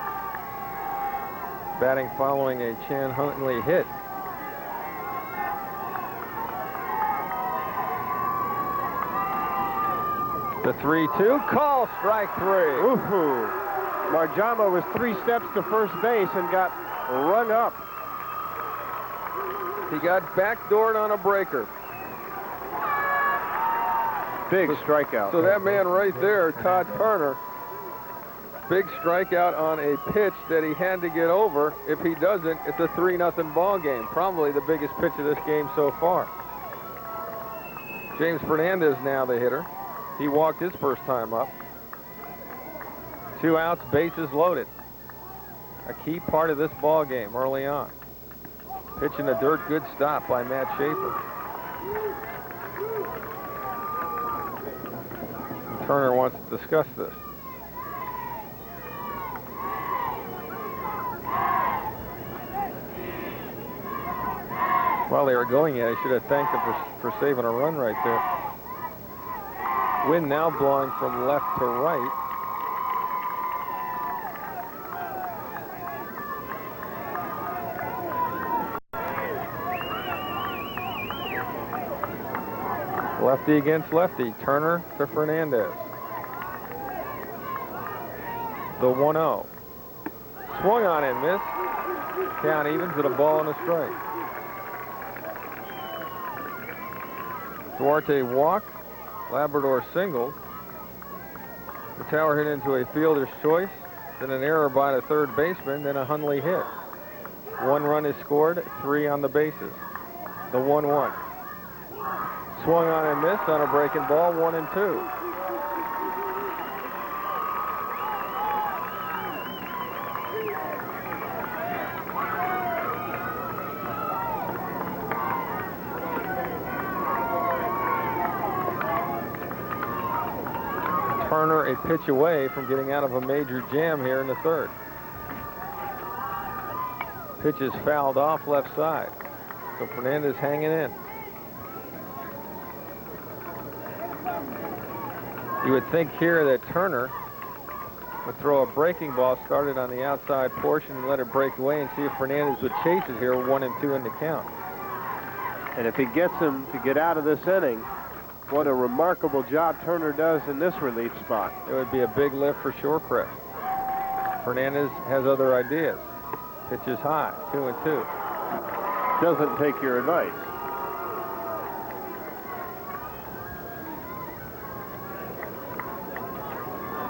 Batting following a Chan Hundley hit. The 3-2, call strike 3. Ooh-hoo. Marjama was 3 steps to first base and got rung up. He got backdoored on a breaker. Big strikeout. So that man right there, Todd Turner, big strikeout on a pitch that he had to get over. If he doesn't, it's a 3-0 ball game. Probably the biggest pitch of this game so far. James Fernandez now the hitter. He walked his first time up. 2 outs, bases loaded. A key part of this ball game early on. Pitch in the dirt, good stop by Matt Schaefer. Turner wants to discuss this. While they were going at it, I should have thanked them for saving a run right there. Wind now blowing from left to right. Lefty against lefty. Turner to Fernandez. The 1-0. Swung on and missed. Count evens at a ball and a strike. Duarte walked. Labrador singled. Mittauer hit into a fielder's choice. Then an error by the third baseman. Then a Hundley hit. 1 run is scored. 3 on the bases. The 1-1. Swung on and missed on a breaking ball, 1-2. Turner a pitch away from getting out of a major jam here in the third. Pitch is fouled off left side. So Fernandez hanging in. You would think here that Turner would throw a breaking ball started on the outside portion and let it break away and see if Fernandez would chase it here, 1-2 in the count. And if he gets him to get out of this inning, What a remarkable job Turner does in this relief spot. It would be a big lift for Shorecrest. Fernandez has other ideas. Pitches high, 2-2. Doesn't take your advice.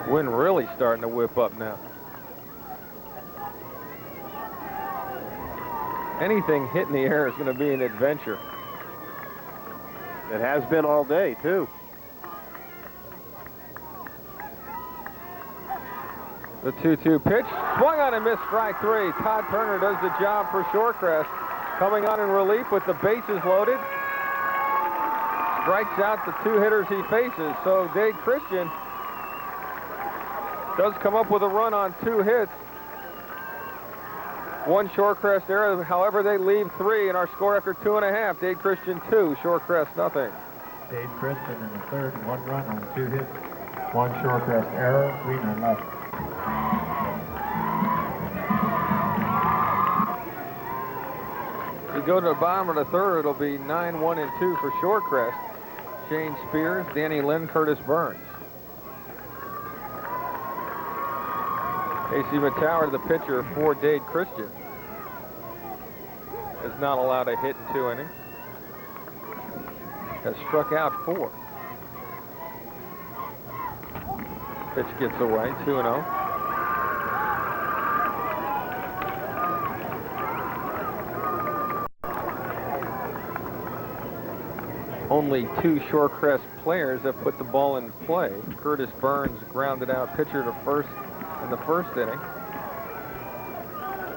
Wind really starting to whip up now. Anything hit in the air is going to be an adventure. It has been all day, too. The 2-2 pitch, swung on and missed, strike 3. Todd Turner does the job for Shorecrest. Coming on in relief with the bases loaded. Strikes out the 2 hitters he faces. So Dade Christian does come up with a run on 2 hits. 1 Shorecrest error, however they leave 3 in our score after 2.5. Dade Christian 2, Shorecrest nothing. Dade Christian in the third, 1 run on 2 hits. 1 Shorecrest error, 3 men left. We go to the bottom of the third, it'll be 9-1-2 for Shorecrest. Shane Spears, Danny Lynn, Curtis Burns. AC Mittauer, the pitcher for Dade Christian, is not allowed a hit in 2 innings. Has struck out 4. Pitch gets away, 2-0. Only 2 Shorecrest players have put the ball in play. Curtis Burns grounded out pitcher to first in the first inning.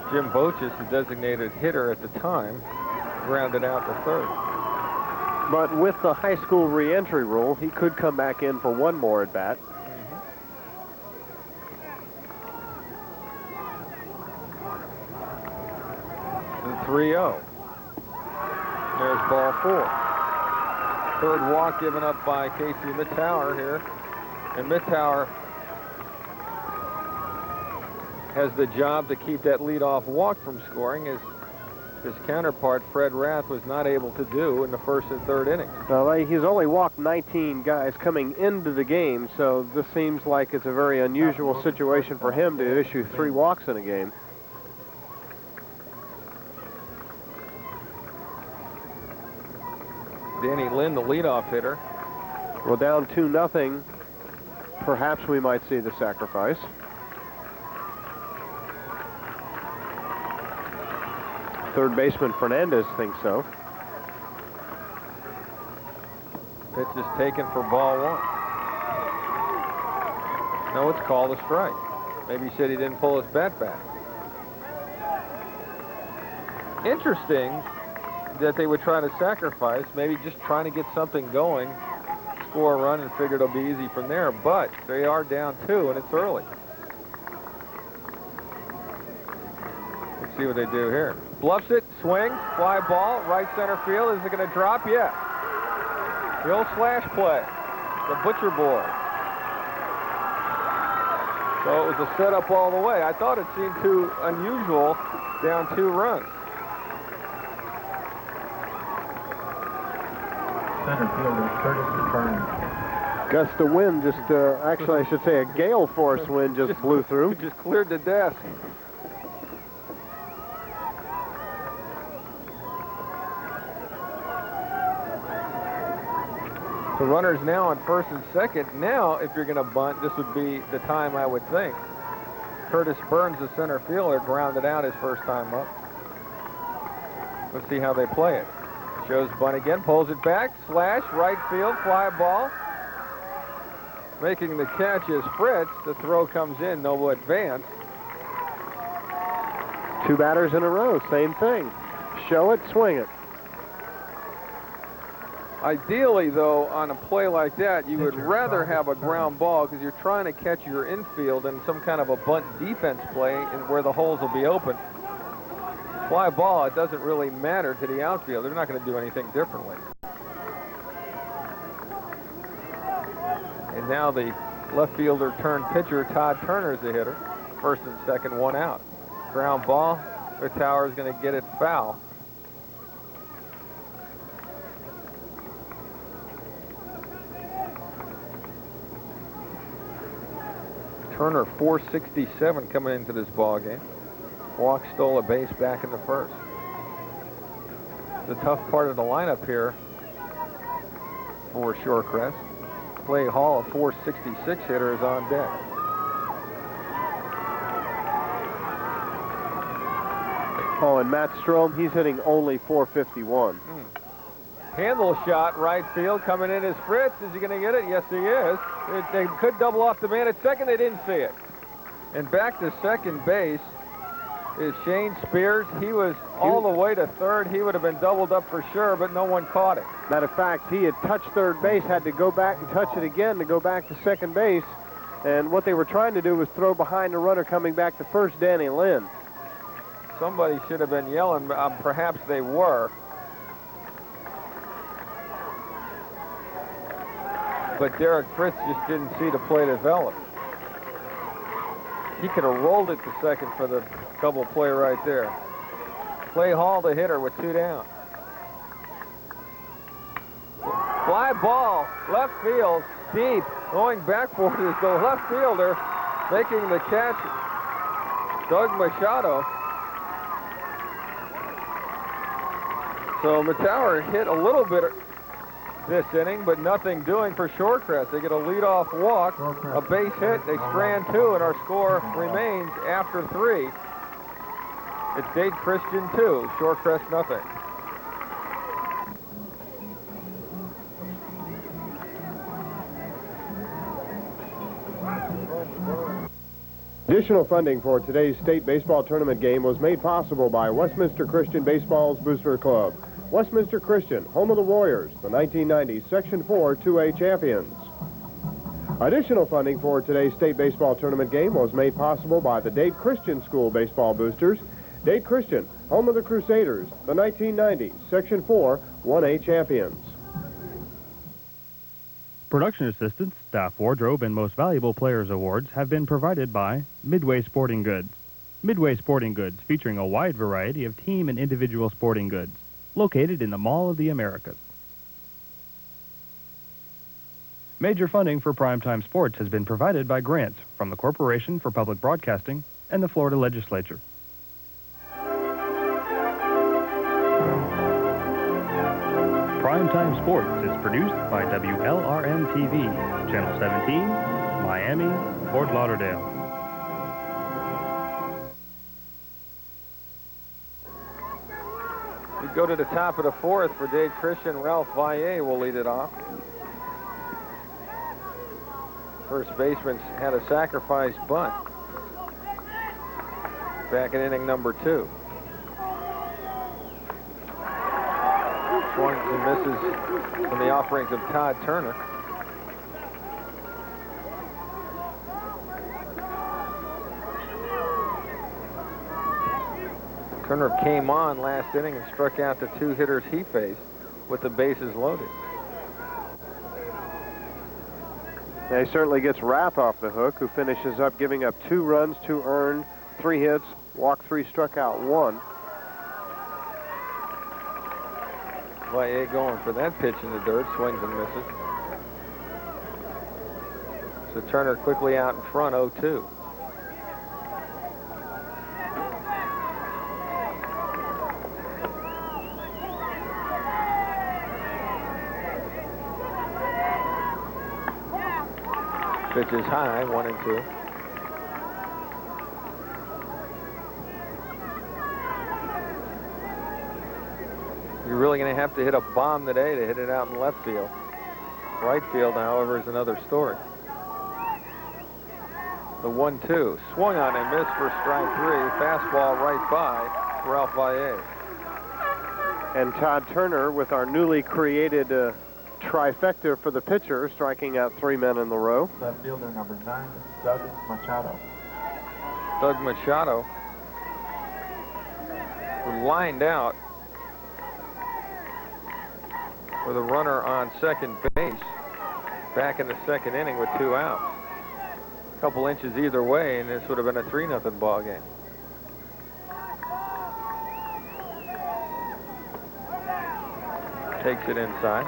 Jim Boches, the designated hitter at the time, grounded out the third. But with the high school re-entry rule, he could come back in for 1 more at bat. The 3-0. There's ball 4. Third walk given up by Casey Mittauer here. And Mittauer has the job to keep that leadoff walk from scoring, as his counterpart Fred Rath was not able to do in the first and third innings. Well, he's only walked 19 guys coming into the game, so this seems like it's a very unusual situation for him to issue 3 walks in a game. Danny Lynn, the leadoff hitter. Well, down 2-0. Perhaps we might see the sacrifice. Third baseman Fernandez thinks so. Pitch is taken for ball 1. No, it's called a strike. Maybe he said he didn't pull his bat back. Interesting that they would try to sacrifice, maybe just trying to get something going, score a run, and figure it'll be easy from there. But they are down 2, and it's early. Let's see what they do here. Bluffs it, swings, fly ball, right center field. Is it going to drop? Yeah. The old slash play, the butcher board. So it was a setup all the way. I thought it seemed too unusual, down 2 runs. Center fielder Curtis Burns. Gust of wind just, actually I should say a gale force wind just blew through. Just cleared the desk. The runner's now on first and second. Now, if you're going to bunt, this would be the time, I would think. Curtis Burns, the center fielder, grounded out his first time up. Let's see how they play it. Shows bunt again, pulls it back, slash, right field, fly ball. Making the catch is Fritz. The throw comes in, no advance. 2 batters in a row, same thing. Show it, swing it. Ideally, though, on a play like that, you would rather have a ground ball because you're trying to catch your infield in some kind of a bunt defense play and where the holes will be open. Fly ball, it doesn't really matter to the outfield. They're not going to do anything differently. And now the left fielder turned pitcher, Todd Turner, is the hitter. First and second, 1 out. Ground ball, Mittauer is going to get it foul. Turner, 467 coming into this ball game. Walk, stole a base back in the first. The tough part of the lineup here for Shorecrest. Clay Hall, a 466 hitter, is on deck. Oh, and Matt Strom, he's hitting only 451. Handle shot, right field, coming in is Fritz. Is he going to get it? Yes, he is. They could double off the man at second. They didn't see it. And back to second base is Shane Spears. He was all the way to third. He would have been doubled up for sure, but no one caught it. Matter of fact, he had touched third base, had to go back and touch it again to go back to second base. And what they were trying to do was throw behind the runner coming back to first, Danny Lynn. Somebody should have been yelling. Perhaps they were. But Derek Fritz just didn't see the play develop. He could have rolled it to second for the double play right there. Clay Hall, the hitter, with 2 down. Fly ball, left field, deep. Going back for it is the left fielder, making the catch, Doug Machado. So Mittauer hit a little bit this inning, but nothing doing for Shorecrest. They get a leadoff walk, a base hit, they strand 2, and our score remains after 3. It's Dade Christian 2, Shorecrest nothing. Additional funding for today's state baseball tournament game was made possible by Westminster Christian Baseball's Booster Club. Westminster Christian, home of the Warriors, the 1990 Section 4 2A champions. Additional funding for today's state baseball tournament game was made possible by the Dade Christian School Baseball Boosters. Dade Christian, home of the Crusaders, the 1990 Section 4 1A champions. Production assistance, staff wardrobe, and most valuable players awards have been provided by Midway Sporting Goods. Midway Sporting Goods, featuring a wide variety of team and individual sporting goods, located in the Mall of the Americas. Major funding for primetime sports has been provided by grants from the Corporation for Public Broadcasting and the Florida Legislature. Primetime Sports is produced by WLRM-TV, Channel 17, Miami, Fort Lauderdale. We go to the top of the fourth for Dade Christian. Ralph Valle will lead it off. First baseman had a sacrifice bunt back in inning number 2. Swings and misses from the offerings of Todd Turner. Turner came on last inning and struck out the 2 hitters he faced with the bases loaded. Now he certainly gets Rath off the hook, who finishes up giving up 2 runs, 2 earned, 3 hits, walked 3, struck out 1. Valle going for that pitch in the dirt, swings and misses. So Turner quickly out in front, 0-2. Pitch is high, 1-2. You're really going to have to hit a bomb today to hit it out in left field. Right field, however, is another story. The 1-2. Swung on and missed for strike 3. Fastball right by Ralph Valle. And Todd Turner, with our newly created trifecta for the pitcher, striking out 3 men in the row. Left fielder number 9, Doug Machado. Doug Machado, who lined out with a runner on second base back in the second inning with 2 outs. A couple inches either way, and this would have been a 3-0 ball game. Takes it inside.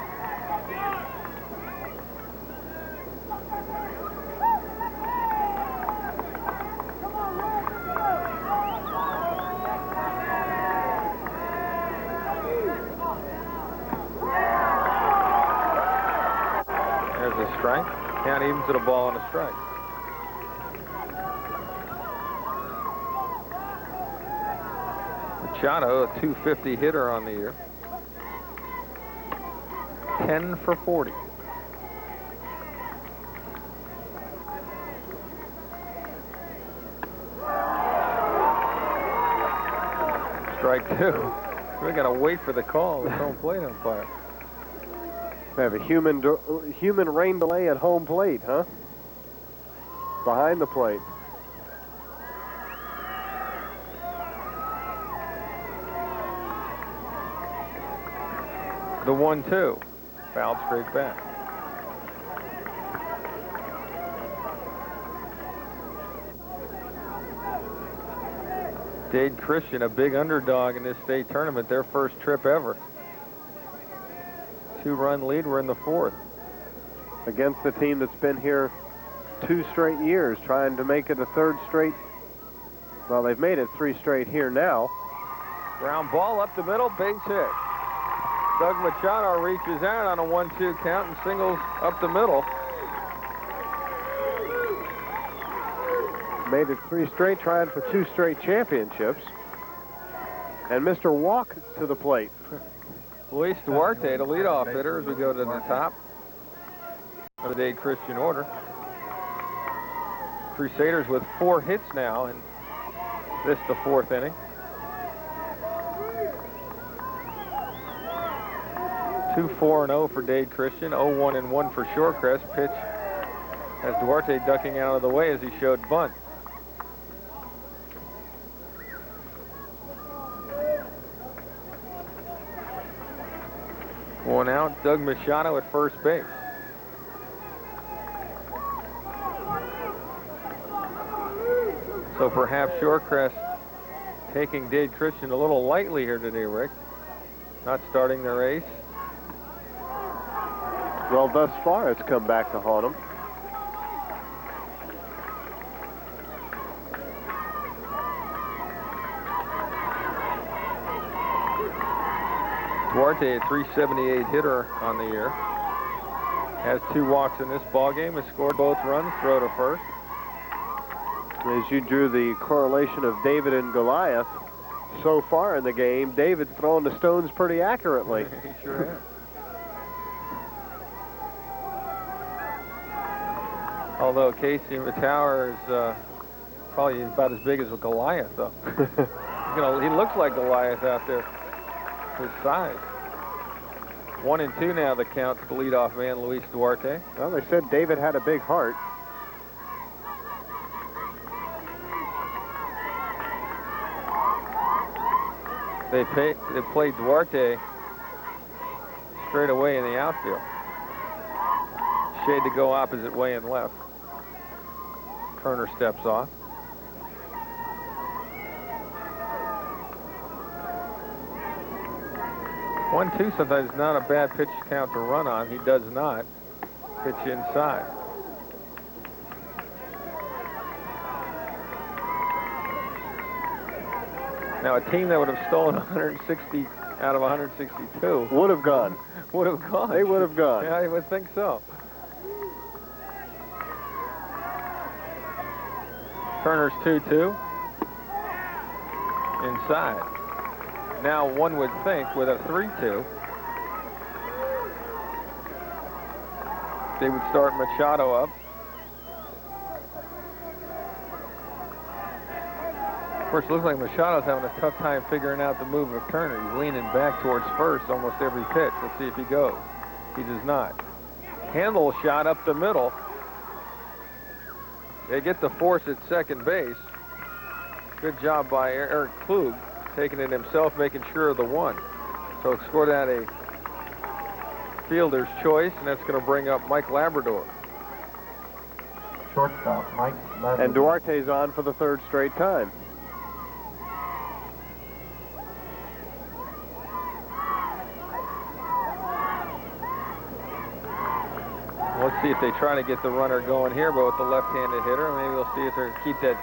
strike. Count evens at a ball and a strike. Machado, a .250 hitter on the year. 10 for 40. Strike two. We got to wait for the call. It's home plate umpire. We have a human rain delay at home plate, huh? Behind the plate. The 1-2. Fouled straight back. Dade Christian, a big underdog in this state tournament, their first trip ever. 2-run lead, we're in the fourth. Against the team that's been here 2 straight years, trying to make it a 3rd straight. Well, they've made it 3 straight here now. Ground ball up the middle, base hit. Doug Machado reaches out on a 1-2 count and singles up the middle. Made it 3 straight, trying for 2 straight championships. And Mr. Walk to the plate. Luis Duarte, the leadoff hitter, as we go to the top of the Dade Christian order. Crusaders with 4 hits now in this, the 4th inning. 2-4-0 for Dade Christian, 0-1-1 for Shorecrest. Pitch has Duarte ducking out of the way as he showed bunt. One out, Doug Machado at first base. So perhaps Shorecrest taking Dade Christian a little lightly here today, Rick. Not starting their ace. Well, thus far, it's come back to haunt them. Duarte, a .378 hitter on the year. Has 2 walks in this ballgame. Has scored both runs, throw to first. As you drew the correlation of David and Goliath so far in the game, David's throwing the stones pretty accurately. He sure has. Although Casey Mittauer is probably about as big as a Goliath, though. He looks like Goliath out there. His size. 1-2 now the count to the leadoff man, Luis Duarte. Well, they said David had a big heart. They played Duarte straight away in the outfield. Shade to go opposite way and left. Turner steps off. 1-2 sometimes is not a bad pitch count to run on. He does not. Pitch inside. Now, a team that would have stolen 160 out of 162 would have gone. Would have gone. They would have gone. Yeah, I would think so. Turner's 2-2. Inside. Now, one would think with a 3-2, they would start Machado up. Of course, it looks like Machado's having a tough time figuring out the move of Turner. He's leaning back towards first almost every pitch. Let's see if he goes. He does not. Handle shot up the middle. They get the force at second base. Good job by Eric Klug, taking it himself, making sure of the one. So it's scored out a fielder's choice, and that's going to bring up Mike Labrador. Shortstop, Mike Labrador. And Duarte's on for the 3rd straight time. Let's see if they try to get the runner going here, but with the left-handed hitter, maybe we'll see if they keep that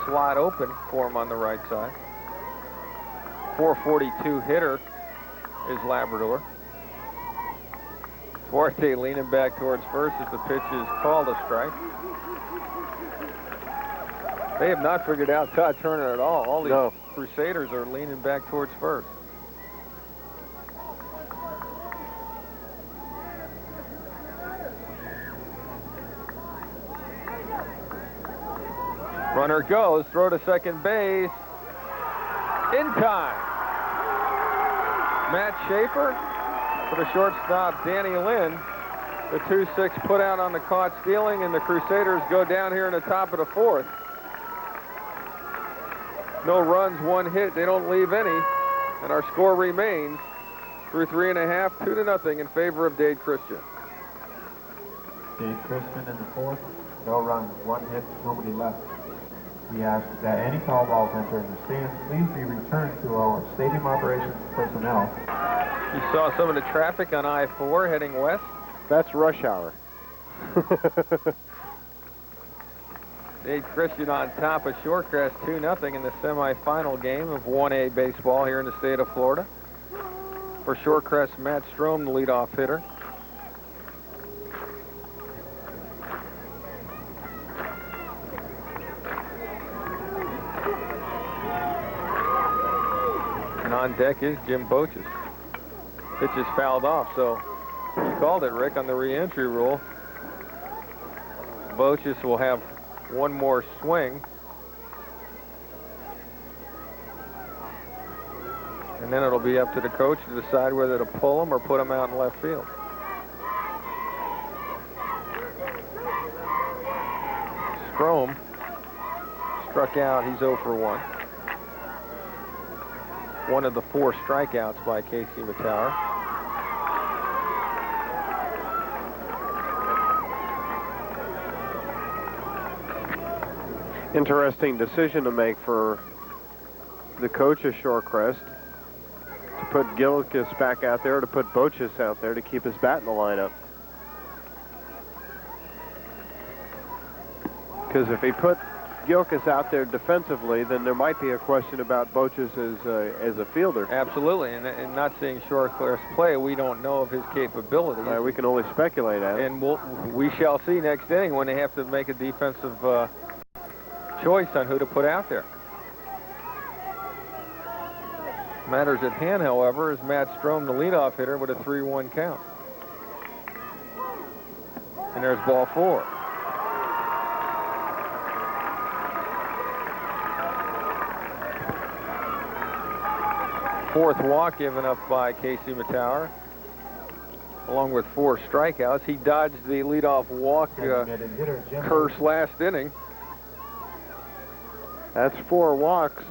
slot open for him on the right side. 442 hitter is Labrador. Duarte leaning back towards first as the pitch is called a strike. They have not figured out Todd Turner at all. All these Crusaders are leaning back towards first. Runner goes, throw to second base. In time. Matt Schaefer for the shortstop, Danny Lynn. The 2-6 put out on the caught stealing, and the Crusaders go down here in the top of the fourth. No runs, one hit. They don't leave any, and our score remains through 3.5, 2-0 in favor of Dade Christian. Dade Christian in the fourth. No runs, one hit, nobody left. We ask that any foul balls entering the stands please be returned to our stadium operations personnel. You saw some of the traffic on I-4 heading west. That's rush hour. Dade Christian on top of Shorecrest 2-0 in the semifinal game of 1A baseball here in the state of Florida. For Shorecrest, Matt Strom, the leadoff hitter. And on deck is Jim Boches. Pitch is fouled off, so you called it, Rick, on the re-entry rule. Boches will have one more swing. And then it'll be up to the coach to decide whether to pull him or put him out in left field. Strom struck out. He's 0 for 1. One of the 4 strikeouts by Casey Mittauer. Interesting decision to make for the coach of Shorecrest to put Gilkis back out there, to put Boches out there to keep his bat in the lineup. Because if he put Gilkis out there defensively, then there might be a question about Boches as a fielder. Absolutely, and not seeing Shorecrest play, we don't know of his capabilities. We can only speculate at it. And we shall see next inning when they have to make a defensive choice on who to put out there. Matters at hand, however, is Matt Strom, the leadoff hitter, with a 3-1 count. And there's ball 4. Fourth walk given up by Casey Mittauer, along with 4 strikeouts. He dodged the leadoff walk curse last inning. That's 4 walks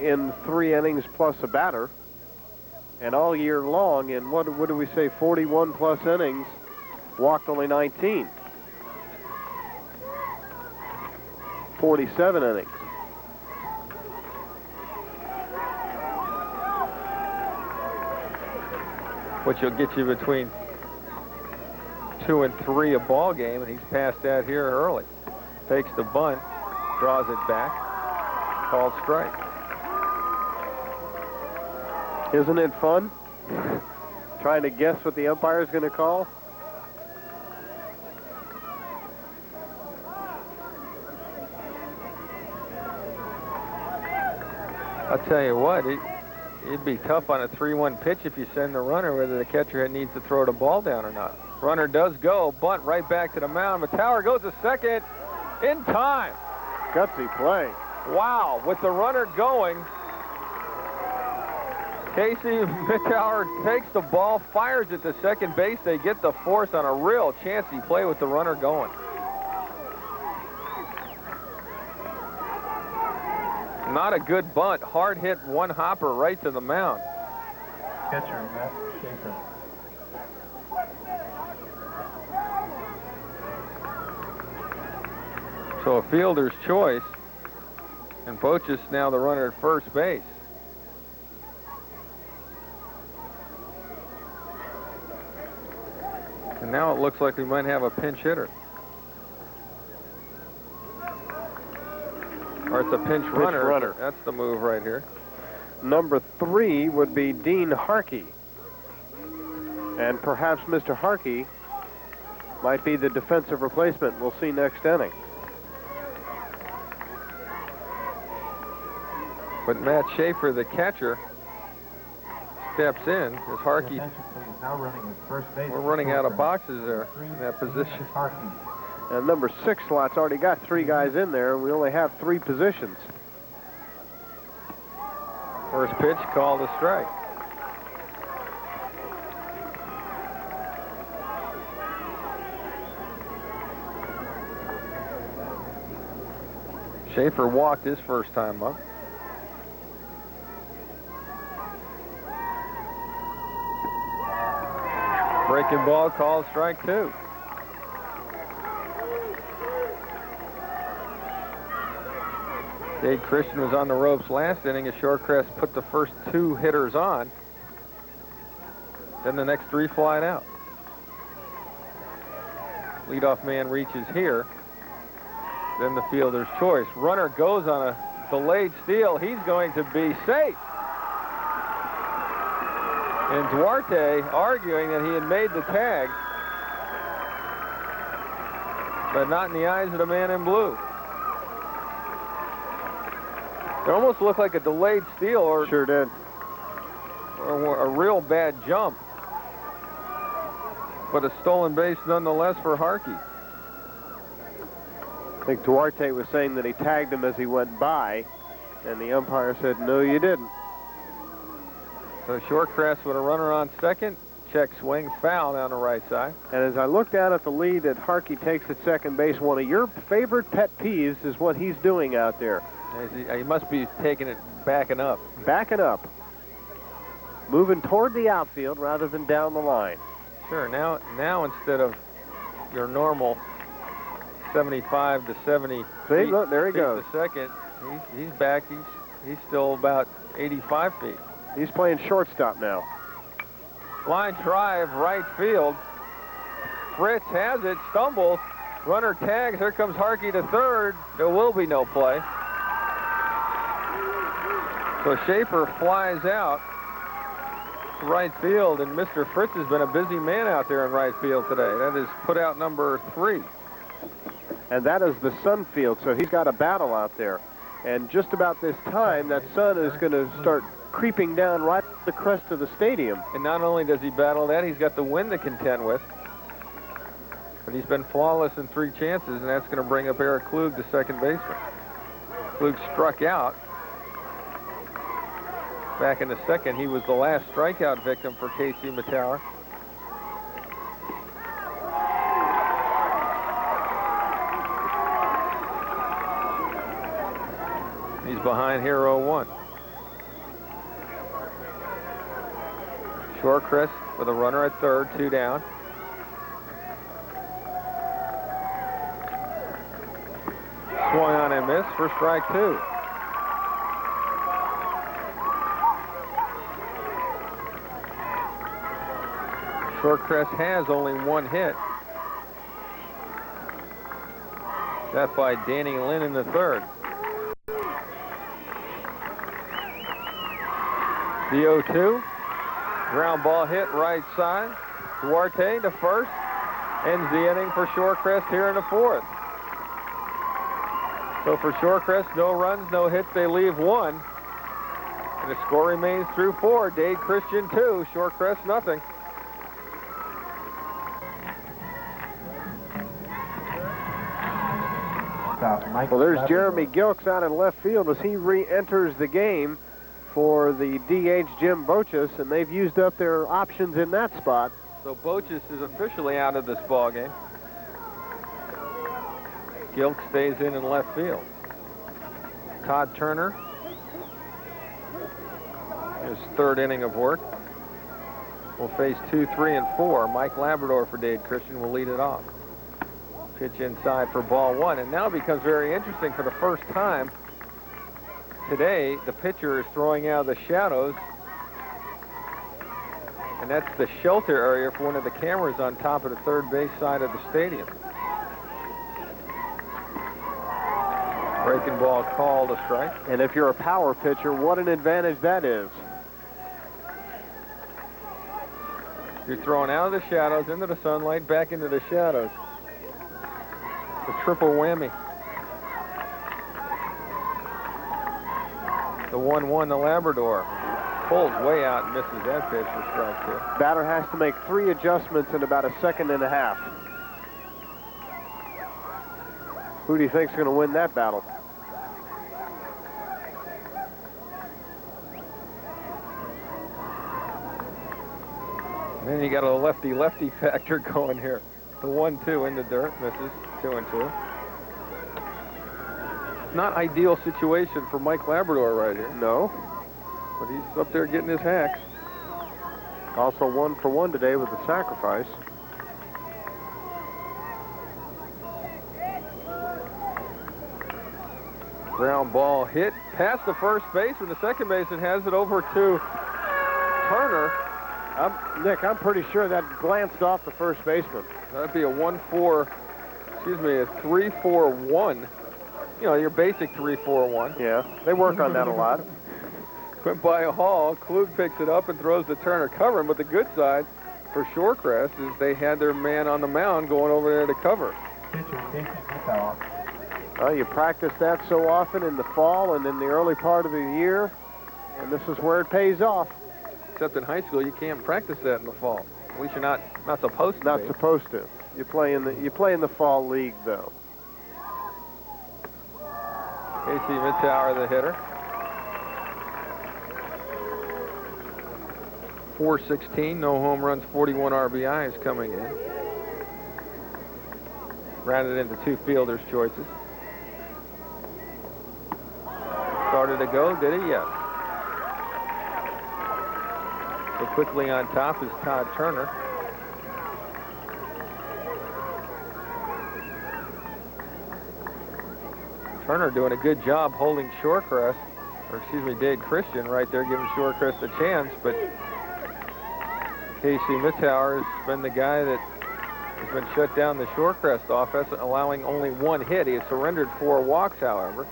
in 3 innings plus a batter. And all year long, in what do we say, 41 plus innings, walked only 19. 47 innings. Which will get you between 2 and 3 a ball game, and he's passed that here early. Takes the bunt, draws it back, called strike. Isn't it fun? Trying to guess what the umpire is going to call? I'll tell you what, it'd be tough on a 3-1 pitch if you send the runner, whether the catcher needs to throw the ball down or not. Runner does go, bunt right back to the mound. Mittauer goes to second in time. Gutsy play. Wow, with the runner going, Casey Mittauer takes the ball, fires it to second base. They get the force on a real chancy play with the runner going. Not a good bunt. Hard hit, one hopper right to the mound. Catcher, Matt Schaefer. So a fielder's choice, and Boches now the runner at first base. And now it looks like we might have a pinch hitter. Or it's a pinch runner. That's the move right here. Number 3 would be Dean Harkey. And perhaps Mr. Harkey might be the defensive replacement. We'll see next inning. But Matt Schaefer, the catcher, steps in as Harkey. Now running at first base. We're running out of boxes there in that position. And number 6 slot's already got 3 guys in there. We only have 3 positions. First pitch called a strike. Schaefer walked his first time up. Breaking ball called strike 2. Dade Christian was on the ropes last inning as Shorecrest put the first 2 hitters on. Then the next 3 flied out. Leadoff man reaches here. Then the fielder's choice. Runner goes on a delayed steal. He's going to be safe. And Duarte arguing that he had made the tag, but not in the eyes of the man in blue. It almost looked like a delayed steal, or sure did, or a real bad jump, but a stolen base nonetheless for Harkey. I think Duarte was saying that he tagged him as he went by, and the umpire said, no, you didn't. So Shorecrest with a runner on second. Check swing, foul down the right side. And as I look down at the lead that Harkey takes at second base, one of your favorite pet peeves is what he's doing out there. He must be taking it backing up. Backing up. Moving toward the outfield rather than down the line. Sure, now instead of your normal 75 to 70 See, feet, look, there he goes. To second, he's back. He's still about 85 feet. He's playing shortstop now. Line drive, right field. Fritz has it, stumbles. Runner tags. Here comes Harkey to third. There will be no play. So Schaefer flies out to right field, and Mr. Fritz has been a busy man out there in right field today. That is put out number 3. And that is the sun field, so he's got a battle out there. And just about this time, that sun is going to start creeping down right the crest of the stadium. And not only does he battle that, he's got the wind to contend with. But he's been flawless in 3 chances, and that's going to bring up Eric Klug, the second baseman. Klug struck out back in the second. He was the last strikeout victim for KC Mittauer. He's behind here 0-1. Shorecrest with a runner at third, 2 down. Swung on and missed for strike 2. Shorecrest has only 1 hit. That by Danny Lynn in the third. The 0-2. Ground ball hit right side. Duarte to first. Ends the inning for Shorecrest here in the 4th. So for Shorecrest, no runs, no hits. They leave 1. And the score remains through 4. Dade Christian 2. Shorecrest nothing. Well, there's Jeremy Gilks out in left field as he re-enters the game for the DH Jim Bochus, and they've used up their options in that spot. So Bochus is officially out of this ball game. Gilks stays in left field. Todd Turner, his 3rd inning of work, will face 2, 3, and 4. Mike Labrador for Dade Christian will lead it off. Pitch inside for ball 1, and now it becomes very interesting. For the first time today, the pitcher is throwing out of the shadows, and that's the shelter area for one of the cameras on top of the third base side of the stadium. Breaking ball called a strike. And if you're a power pitcher, what an advantage that is. You're throwing out of the shadows, into the sunlight, back into the shadows. The triple whammy. The 1-1, the Labrador. Pulls way out and misses that pitch for strike 2. Batter has to make 3 adjustments in about a second and a half. Who do you think's going to win that battle? And then you got a lefty-lefty factor going here. The 1-2 in the dirt, misses, 2-2. Not ideal situation for Mike Labrador right here. No. But he's up there getting his hacks. Also 1 for 1 today with the sacrifice. Ground ball hit past the first baseman. The second baseman has it over to Turner. Nick, I'm pretty sure that glanced off the first baseman. That'd be a 1-4, excuse me, a 3-4-1. You know, your basic 3-4-1. Yeah, they work on that a lot. Went by a Hall. Klug picks it up and throws to Turner covering, but the good side for Shorecrest is they had their man on the mound going over there to cover. Pitcher, Mittauer. Well, you practice that so often in the fall and in the early part of the year, and this is where it pays off. Except in high school, you can't practice that in the fall. At least you're not supposed to. Not supposed to. You play in the fall league, though. Casey Mittauer, the hitter. 416, no home runs, 41 RBIs coming in. Rounded into 2 fielders' choices. Started to go, did he? Yes. So quickly on top is Todd Turner. Turner doing a good job holding Shorecrest, or excuse me, Dade Christian right there, giving Shorecrest a chance, but Casey Mittauer has been the guy that has been shut down the Shorecrest offense, allowing only 1 hit. He has surrendered 4 walks, however.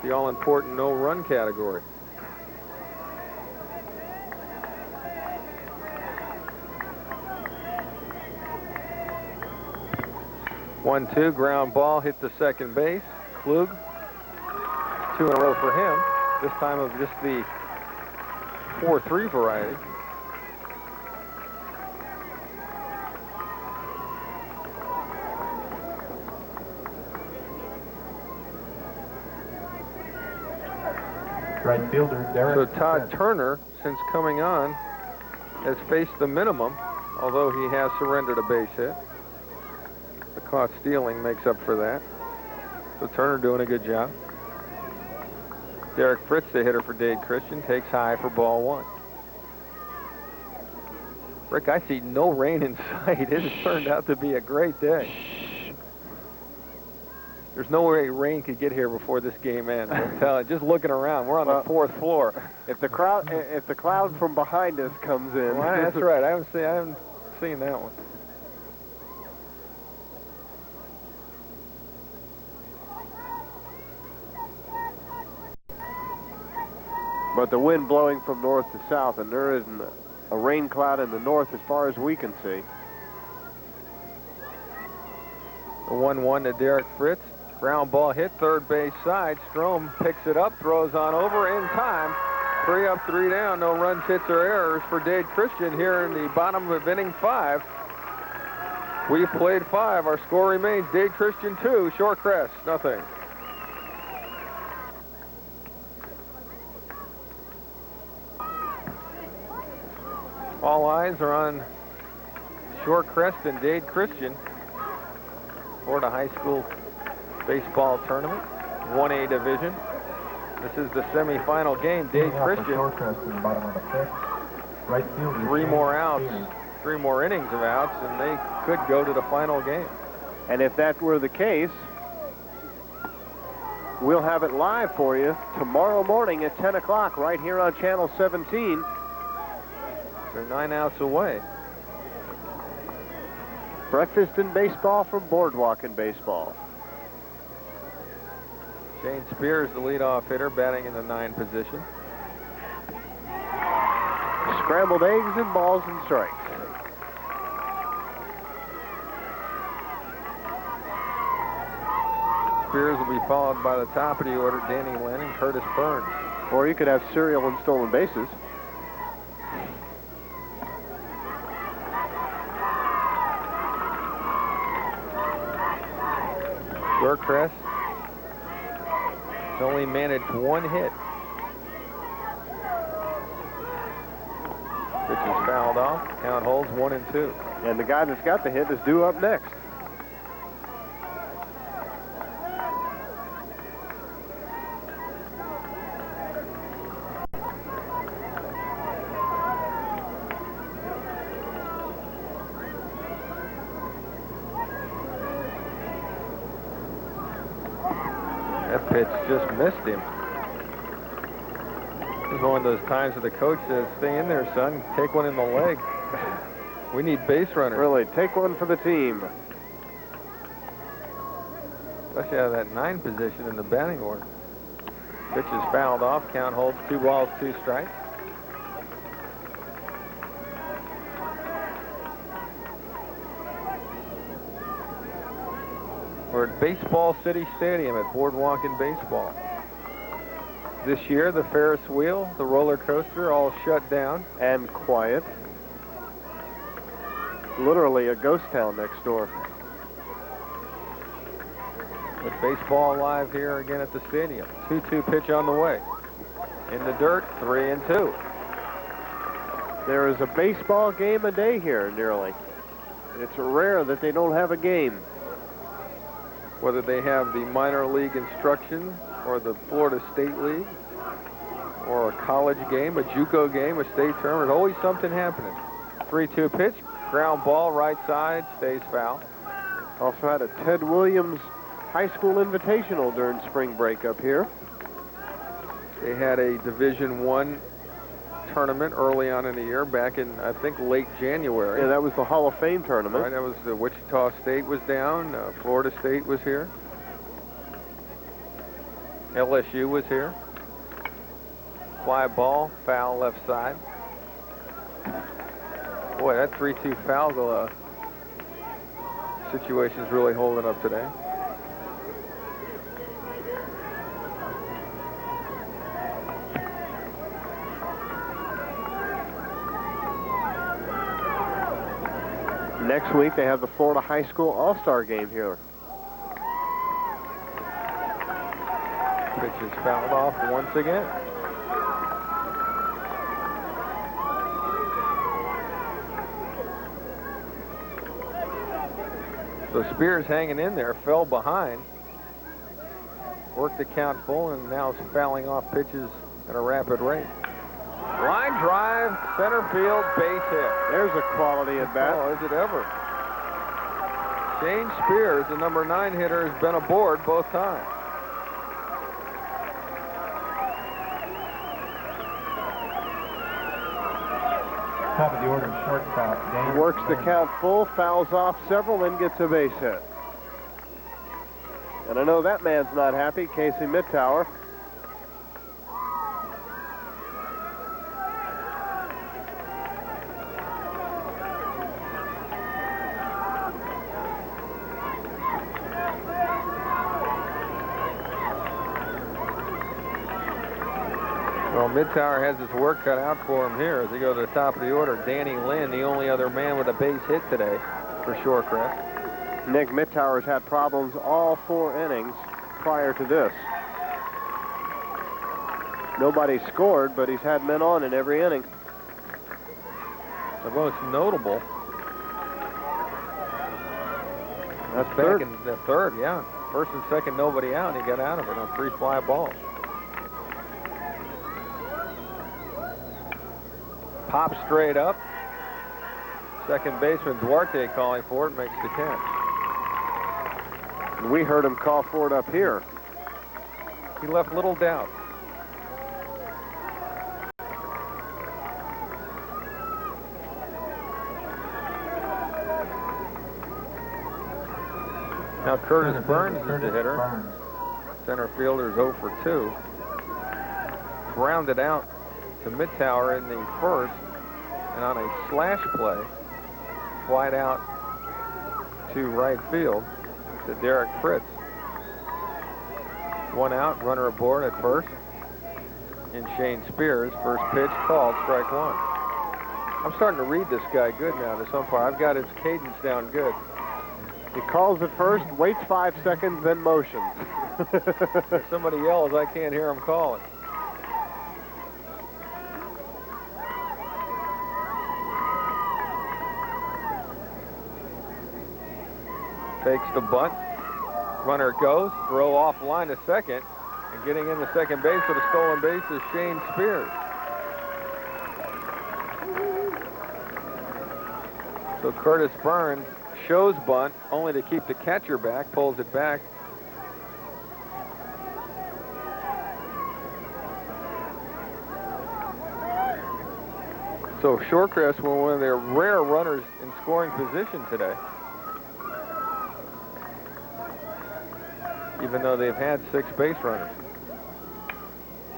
The all-important no-run category. One-two, ground ball, hit the second base. Klug, 2 in a row for him. This time of just the 4-3 variety. Right fielder, Derek. So Todd Turner, since coming on, has faced the minimum, although he has surrendered a base hit. The caught stealing makes up for that. So Turner doing a good job. Derek Fritz, the hitter for Dade Christian, takes high for ball 1. Rick, I see no rain in sight. It has turned out to be a great day. There's no way rain could get here before this game ends. I'm telling you, just looking around, we're on the 4th floor. If the cloud from behind us comes in. Well, that's right. I haven't seen that one. But the wind blowing from north to south, and there isn't a rain cloud in the north as far as we can see. The 1-1 to Derek Fritz. Ground ball hit third base side. Strom picks it up, throws on over in time. 3 up, 3 down. No runs, hits, or errors for Dade Christian here in the bottom of inning 5. We've played 5. Our score remains Dade Christian 2, Shorecrest nothing. All eyes are on Shorecrest and Dade Christian. Florida High School Baseball Tournament, 1A Division. This is the semifinal game. Dade Christian, In the bottom of the 5th. Right fielder, 3 more outs, Spears. 3 more innings of outs, and they could go to the final game. And if that were the case, we'll have it live for you tomorrow morning at 10 o'clock right here on Channel 17. They're 9 outs away. Breakfast in baseball from Boardwalk in Baseball. Shane Spears, the leadoff hitter, batting in the 9 position. Scrambled eggs and balls and strikes. Spears will be followed by the top of the order, Danny Lynn and Curtis Burns. Or you could have cereal and stolen bases. Shorecrest has only managed one hit. Pitch is fouled off. Count holds 1-2. And the guy that's got the hit is due up next. That pitch just missed him. This is one of those times where the coach says, stay in there, son. Take one in the leg. We need base runners. Really, take one for the team. Especially out of that 9 position in the batting order. Pitch is fouled off. Count holds 2 balls, 2 strikes. We're at Baseball City Stadium at Boardwalk and Baseball. This year, the Ferris wheel, the roller coaster, all shut down. And quiet. Literally a ghost town next door. With baseball live here again at the stadium. 2-2 pitch on the way. In the dirt, 3-2. There is a baseball game a day here, nearly. It's rare that they don't have a game. Whether they have the minor league instruction or the Florida State League or a college game, a JUCO game, a state tournament, there's always something happening. 3-2 pitch, ground ball, right side, stays foul. Also had a Ted Williams High School Invitational during spring break up here. They had a Division I tournament early on in the year, back in, I think, late January. Yeah, that was the Hall of Fame tournament. Right, that was the Wichita State was down, Florida State was here. LSU was here. Fly ball, foul left side. Boy, that 3-2 foul situation's really holding up today. Next week, they have the Florida High School All-Star game here. Pitch is fouled off once again. So Spears hanging in there, fell behind, worked the count full, and now is fouling off pitches at a rapid rate. Line drive, center field, base hit. There's a quality at bat. Oh, is it ever? Shane Spears, the number 9 hitter, has been aboard both times. Top of the order, shortstop. Dade Works the Christian. count full, fouls off several, then gets a base hit. And I know that man's not happy, Casey Mittauer. Well, Mittauer has his work cut out for him here as they go to the top of the order. Danny Lynn, the only other man with a base hit today for Shorecrest. Nick Mittauer's had problems all 4 innings prior to this. Nobody scored, but he's had men on in every inning. The most notable. That's Back third. in the third, yeah. First and second, nobody out, and he got out of it on 3 fly balls. Pop straight up. Second baseman Duarte calling for it, makes the catch. And we heard him call for it up here. He left little doubt. Now Curtis Burns is the hitter. Burns. Center fielder's 0 for 2. Grounded out to Mittauer in the first. and on a slash play, flied out to right field to Dade Fritz. 1 out, runner aboard at first. In Shane Spears, first pitch called, strike 1. I'm starting to read this guy good now, this umpire. I've got his cadence down good. He calls it first, waits 5 seconds, then motions. If somebody yells, I can't hear him call it. Fakes the bunt. Runner goes, throw off line to second, and getting in the second base with a stolen base is Shane Spears. So Curtis Burns shows bunt, only to keep the catcher back, pulls it back. So Shorecrest were one of their rare runners in scoring position today, even though they've had 6 base runners.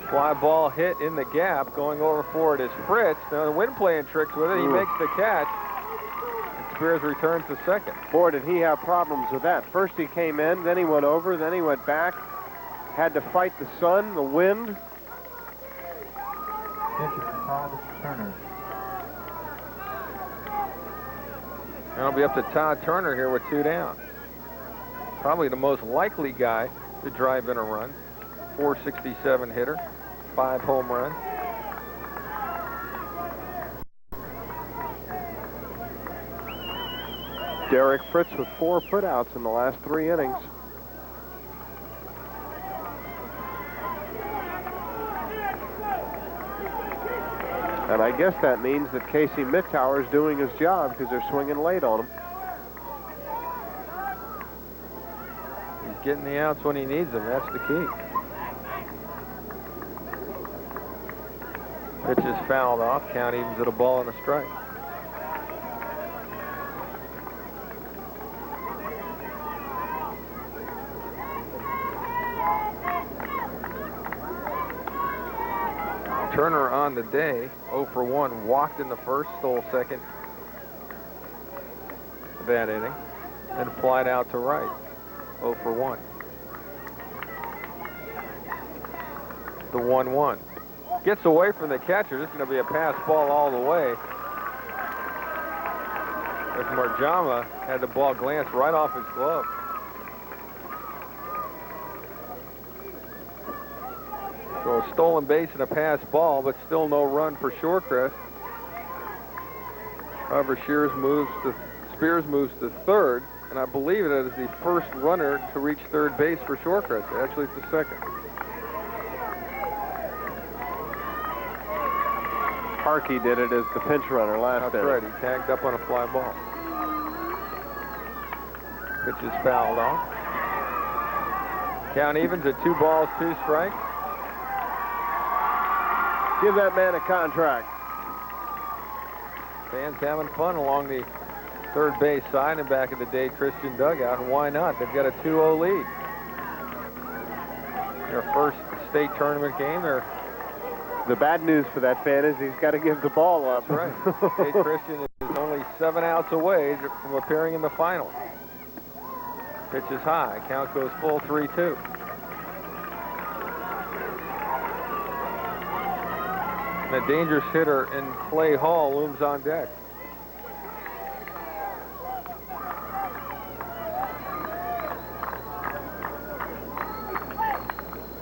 Fly ball hit in the gap, going over for it is Fritz. Now the wind playing tricks with it. He makes the catch. And Spears returns to second. Boy, did he have problems with that. First he came in, then he went over, then he went back. Had to fight the sun, the wind. Pitcher, Todd Turner. And it'll be up to Todd Turner here with 2 down. Probably the most likely guy to drive in a run. 467 hitter, 5 home runs. Dade Fritz with 4 putouts in the last 3 innings. And I guess that means that Casey Mittauer is doing his job because they're swinging late on him. He's getting the outs when he needs them. That's the key. Pitch is fouled off. Count evens at a ball and a strike. Turner on the day, 0 for 1, walked in the first, stole second that inning, and flied out to right, 0 for 1. The 1-1. Gets away from the catcher. This is going to be a pass ball all the way. If Marjama had the ball glance right off his glove. So a stolen base and a pass ball, but still no run for Shorecrest. However, Spears moves to third, and I believe that is the first runner to reach third base for Shorecrest. Actually, it's the second. Harkey did it as the pinch runner last inning. That's right. He tagged up on a fly ball. Pitch is fouled off. Count evens at 2 balls, 2 strikes. Give that man a contract. Fans having fun along the third base side and back of the Dade Christian dugout, and why not? They've got a 2-0 lead. Their first state tournament game. The bad news for that fan is he's got to give the ball up. That's right. Dade Christian is only 7 outs away from appearing in the final. Pitch is high. Count goes full, 3-2. And a dangerous hitter in Clay Hall looms on deck.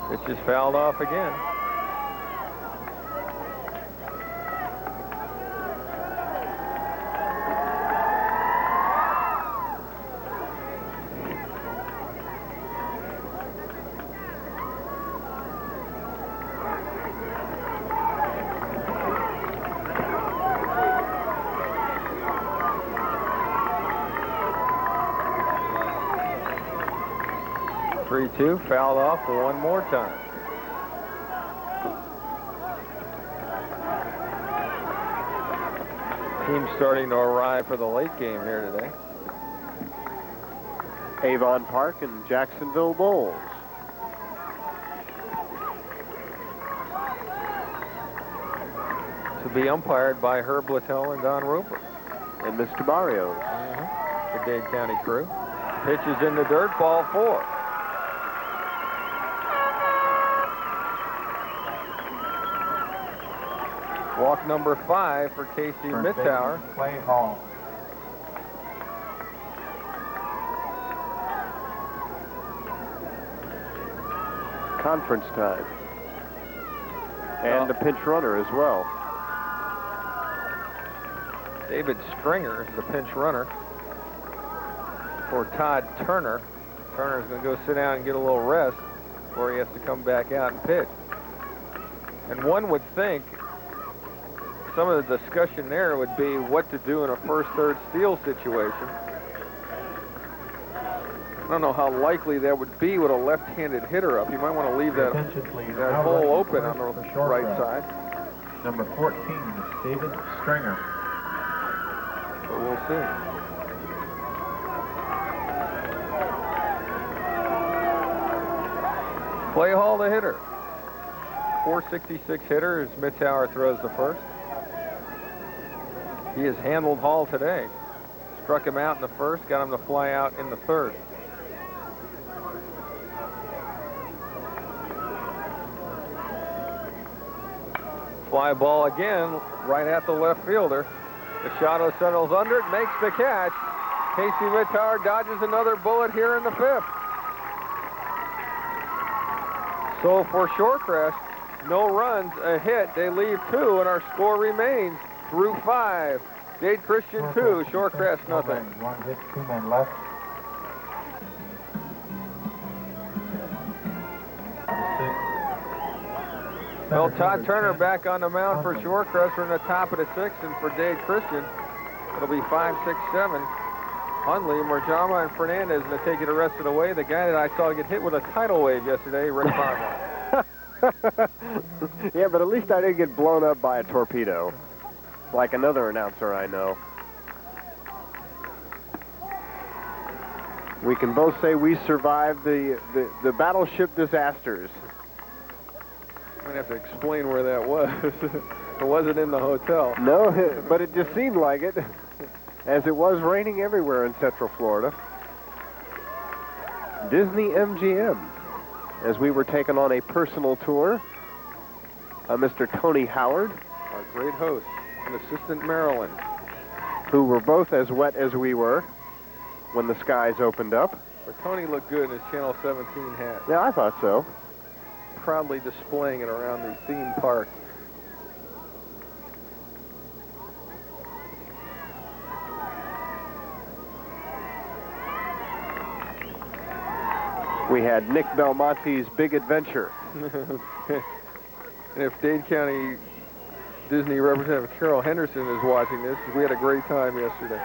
Pitch is fouled off again. Fouled off for one more time. Team starting to arrive for the late game here today. Avon Park and Jacksonville Bowls. To be umpired by Herb Littell and Don Roper. And Mr. Barrios. The Dade County crew. Pitch is in the dirt, ball 4. Walk number 5 for Casey Mittauer. Play Hall. Conference time. And the pinch runner as well. David Stringer is the pinch runner for Todd Turner. Turner's going to go sit down and get a little rest before he has to come back out and pitch. And one would think some of the discussion there would be what to do in a first-third steal situation. I don't know how likely that would be with a left-handed hitter up. You might want to leave that hole open on the right side. Number 14, David Stringer. But we'll see. Play Hall the hitter. 466 hitter as Mittauer throws the first. He has handled Hall today. Struck him out in the first, got him to fly out in the third. Fly ball again, right at the left fielder. Machado settles under it, makes the catch. Casey Mittauer dodges another bullet here in the 5th. So for Shorecrest, no runs, a hit. They leave 2, and our score remains through 5. Dade Christian 2, Shorecrest nothing. 1 hit, 2 men left. Well, Todd Turner back on the mound for Shorecrest. We're in the top of the 6th, and for Dade Christian, it'll be 5, 6, 7. Hundley, Marjama, and Fernandez going to take you the rest of the way. The guy that I saw get hit with a tidal wave yesterday, Rick Farmer. Yeah, but at least I didn't get blown up by a torpedo, like another announcer I know. We can both say we survived the battleship disasters. I'm going to have to explain where that was. It wasn't in the hotel. No, but it just seemed like it, as it was raining everywhere in Central Florida. Disney MGM, as we were taken on a personal tour. Mr. Tony Howard, our great host, and Assistant Maryland, who were both as wet as we were when the skies opened up. But Tony looked good in his Channel 17 hat. Yeah, I thought so. Proudly displaying it around the theme park. We had Nick Belmonte's Big Adventure. And if Dade County Disney Representative Carol Henderson is watching this, we had a great time yesterday.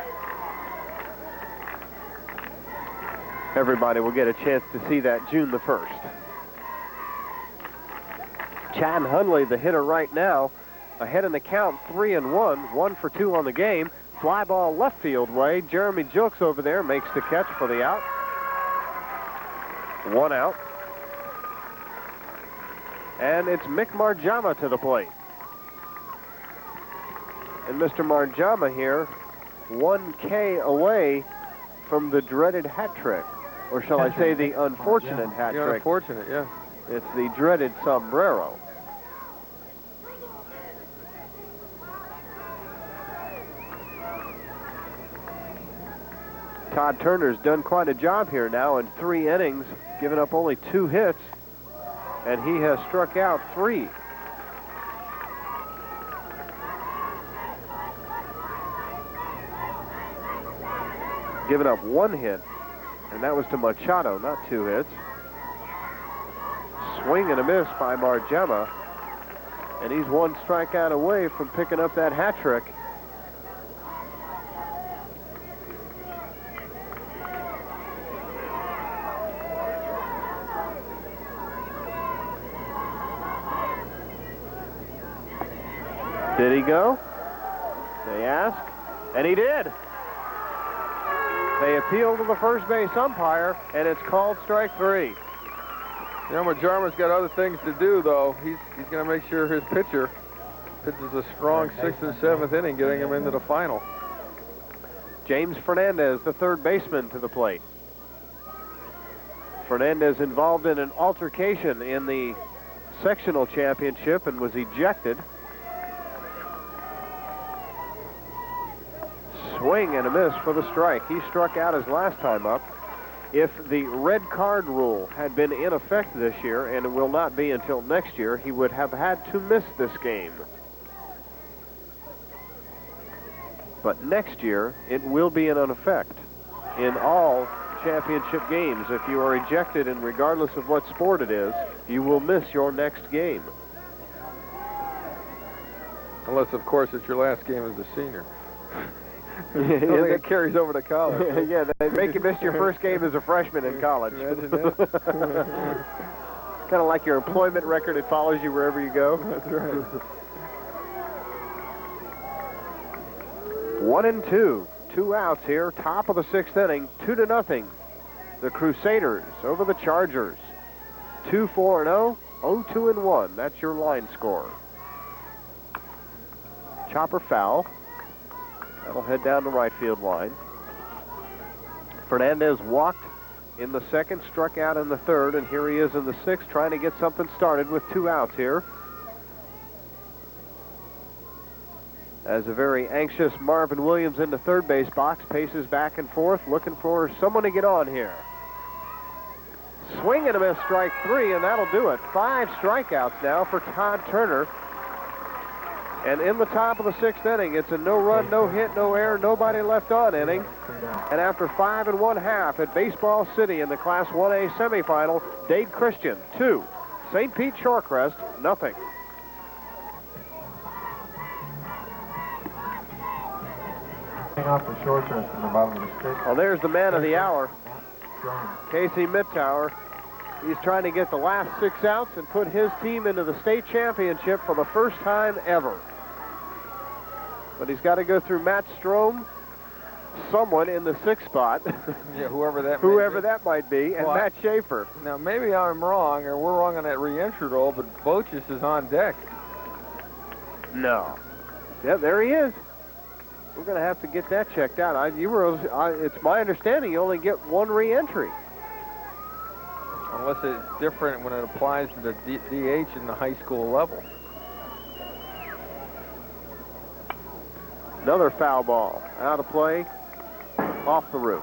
Everybody will get a chance to see that June the 1st. Chad Hundley, the hitter right now, ahead in the count, 3-1, 1 for 2 on the game. Fly ball left field way. Jeremy Jokes over there makes the catch for the out. 1 out. And it's Mick Marjama to the plate. And Mr. Marjama here, 1K away from the dreaded hat trick. Or shall I say the unfortunate hat trick? Unfortunate, yeah. It's the dreaded sombrero. Todd Turner's done quite a job here now in 3 innings, giving up only 2 hits, and he has struck out 3. Given up 1 hit, and that was to Machado, not 2 hits. Swing and a miss by Marjama, and he's 1 strikeout away from picking up that hat trick. Did he go? They ask, and he did. They appeal to the first base umpire, and it's called strike 3. You know, Marjama's got other things to do, though. He's going to make sure his pitcher This is a strong 6th and 7th inning, getting him into the final. James Fernandez, the third baseman, to the plate. Fernandez involved in an altercation in the sectional championship and was ejected. Swing and a miss for the strike. He struck out his last time up. If the red card rule had been in effect this year, and it will not be until next year, he would have had to miss this game. But next year, it will be in effect in all championship games. If you are ejected, and regardless of what sport it is, you will miss your next game. Unless, of course, it's your last game as a senior. It carries over to college. Yeah, they make you miss your first game as a freshman in college. Imagine that. Kind of like your employment record, it follows you wherever you go. That's right. 1-2. 2 outs here, top of the 6th inning, 2-0. The Crusaders over the Chargers. 2-4-0, 0-2-1. That's your line score. Chopper foul. That'll head down the right field line. Fernandez walked in the 2nd, struck out in the 3rd, and here he is in the 6th trying to get something started with 2 outs here. As a very anxious Marvin Williams in the third base box paces back and forth, looking for someone to get on here. Swing and a miss, strike 3, and that'll do it. 5 strikeouts now for Todd Turner. And in the top of the 6th inning, it's a no-run, no-hit, no error, nobody left on inning. And after 5 1/2 at Baseball City in the Class 1A semifinal, Dade Christian 2, St. Pete Shorecrest nothing. Off the Shorecrest in the bottom of the 6th. Well, there's the man of the hour, Casey Mittauer. He's trying to get the last 6 outs and put his team into the state championship for the first time ever. But he's got to go through Matt Strom, someone in the 6th spot. Yeah, whoever that might be, and Matt Schaefer. Now, maybe I'm wrong, or we're wrong on that re-entry roll, but Boches is on deck. No. Yeah, there he is. We're going to have to get that checked out. It's my understanding you only get 1 re-entry. Unless it's different when it applies to the DH in the high school level. Another foul ball. Out of play. Off the roof.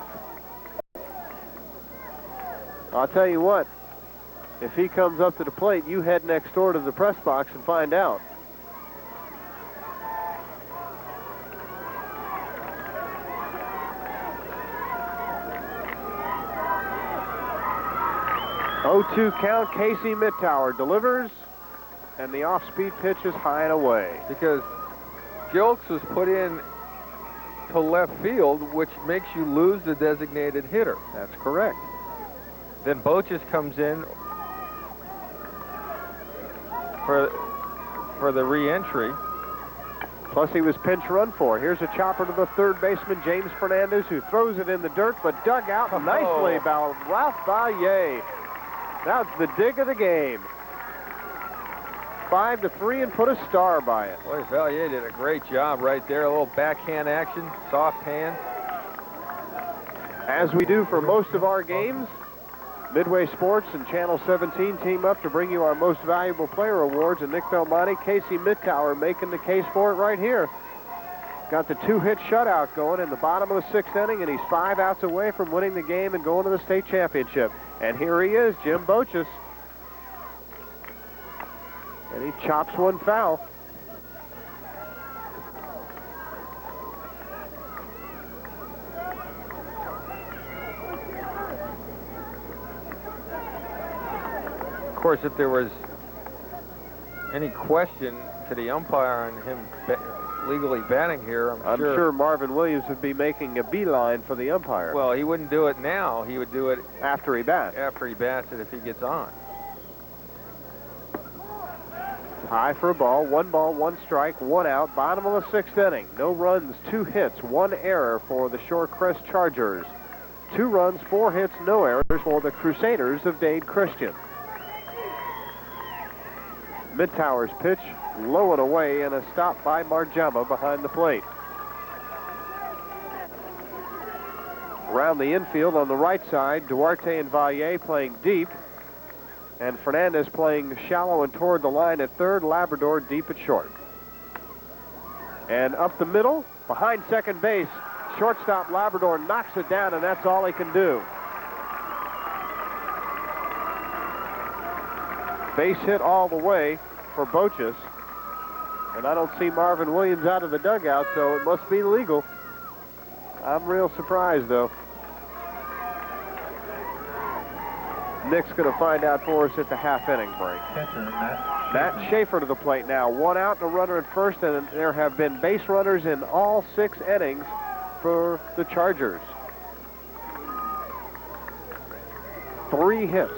I'll tell you what. If he comes up to the plate, you head next door to the press box and find out. Oh-2 count. Casey Mittauer delivers, and the off-speed pitch is high and away. Because Gilks was put in to left field, which makes you lose the designated hitter. That's correct. Then Boches comes in for the re-entry. Plus he was pinch run for. Here's a chopper to the third baseman, James Fernandez, who throws it in the dirt, but dug out nicely by Ralph Valle. That's the dig of the game. 5-3 and put a star by it. Boy, Valle did a great job right there. A little backhand action, soft hand. As we do for most of our games, Midway Sports and Channel 17 team up to bring you our Most Valuable Player Awards, and Nick Belmonte, Casey Mittauer making the case for it right here. Got the 2-hit shutout going in the bottom of the 6th inning, and he's 5 outs away from winning the game and going to the state championship. And here he is, Jim Boches. And he chops one foul. Of course, if there was any question to the umpire on him legally batting here, I'm sure Marvin Williams would be making a beeline for the umpire. Well, he wouldn't do it now. He would do it after he bats. After he bats it if he gets on. High for a ball, 1 strike, 1 out, bottom of the 6th inning. No runs, 2 hits, 1 error for the Shorecrest Chargers. 2 runs, 4 hits, no errors for the Crusaders of Dade Christian. Mittauer's pitch, low and away, and a stop by Marjama behind the plate. Around the infield on the right side, Duarte and Valle playing deep, and Fernandez playing shallow and toward the line at third, Labrador deep at short. And up the middle, behind second base, shortstop Labrador knocks it down, and that's all he can do. Base hit all the way for Boches, and I don't see Marvin Williams out of the dugout, so it must be legal. I'm real surprised, though. Nick's going to find out for us at the half-inning break. Matt Schaefer to the plate now. 1 out and a runner at first, and there have been base runners in all 6 innings for the Chargers. 3 hits.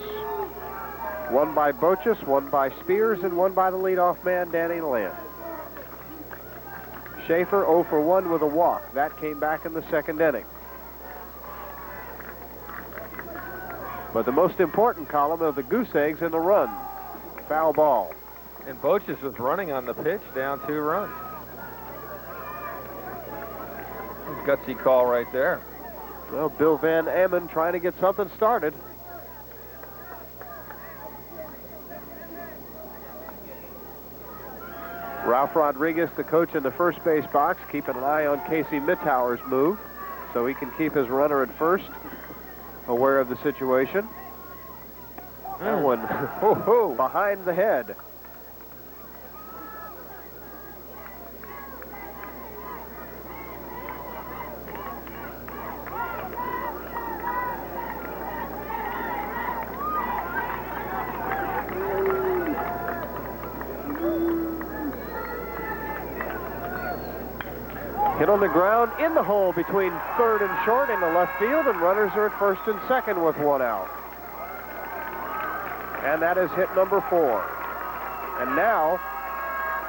1 by Boches, 1 by Spears, and 1 by the leadoff man, Danny Lynn. Schaefer 0 for 1 with a walk. That came back in the 2nd inning. But the most important column of the goose eggs in the run. Foul ball. And Boches was running on the pitch, down 2 runs. Gutsy call right there. Well, Bill Van Amen trying to get something started. Ralph Rodriguez, the coach in the first base box, keeping an eye on Casey Mittauer's move so he can keep his runner at first aware of the situation. That one behind the head. Hit on the ground in the hole between third and short into left field, and runners are at first and second with 1 out. And that is hit number 4. And now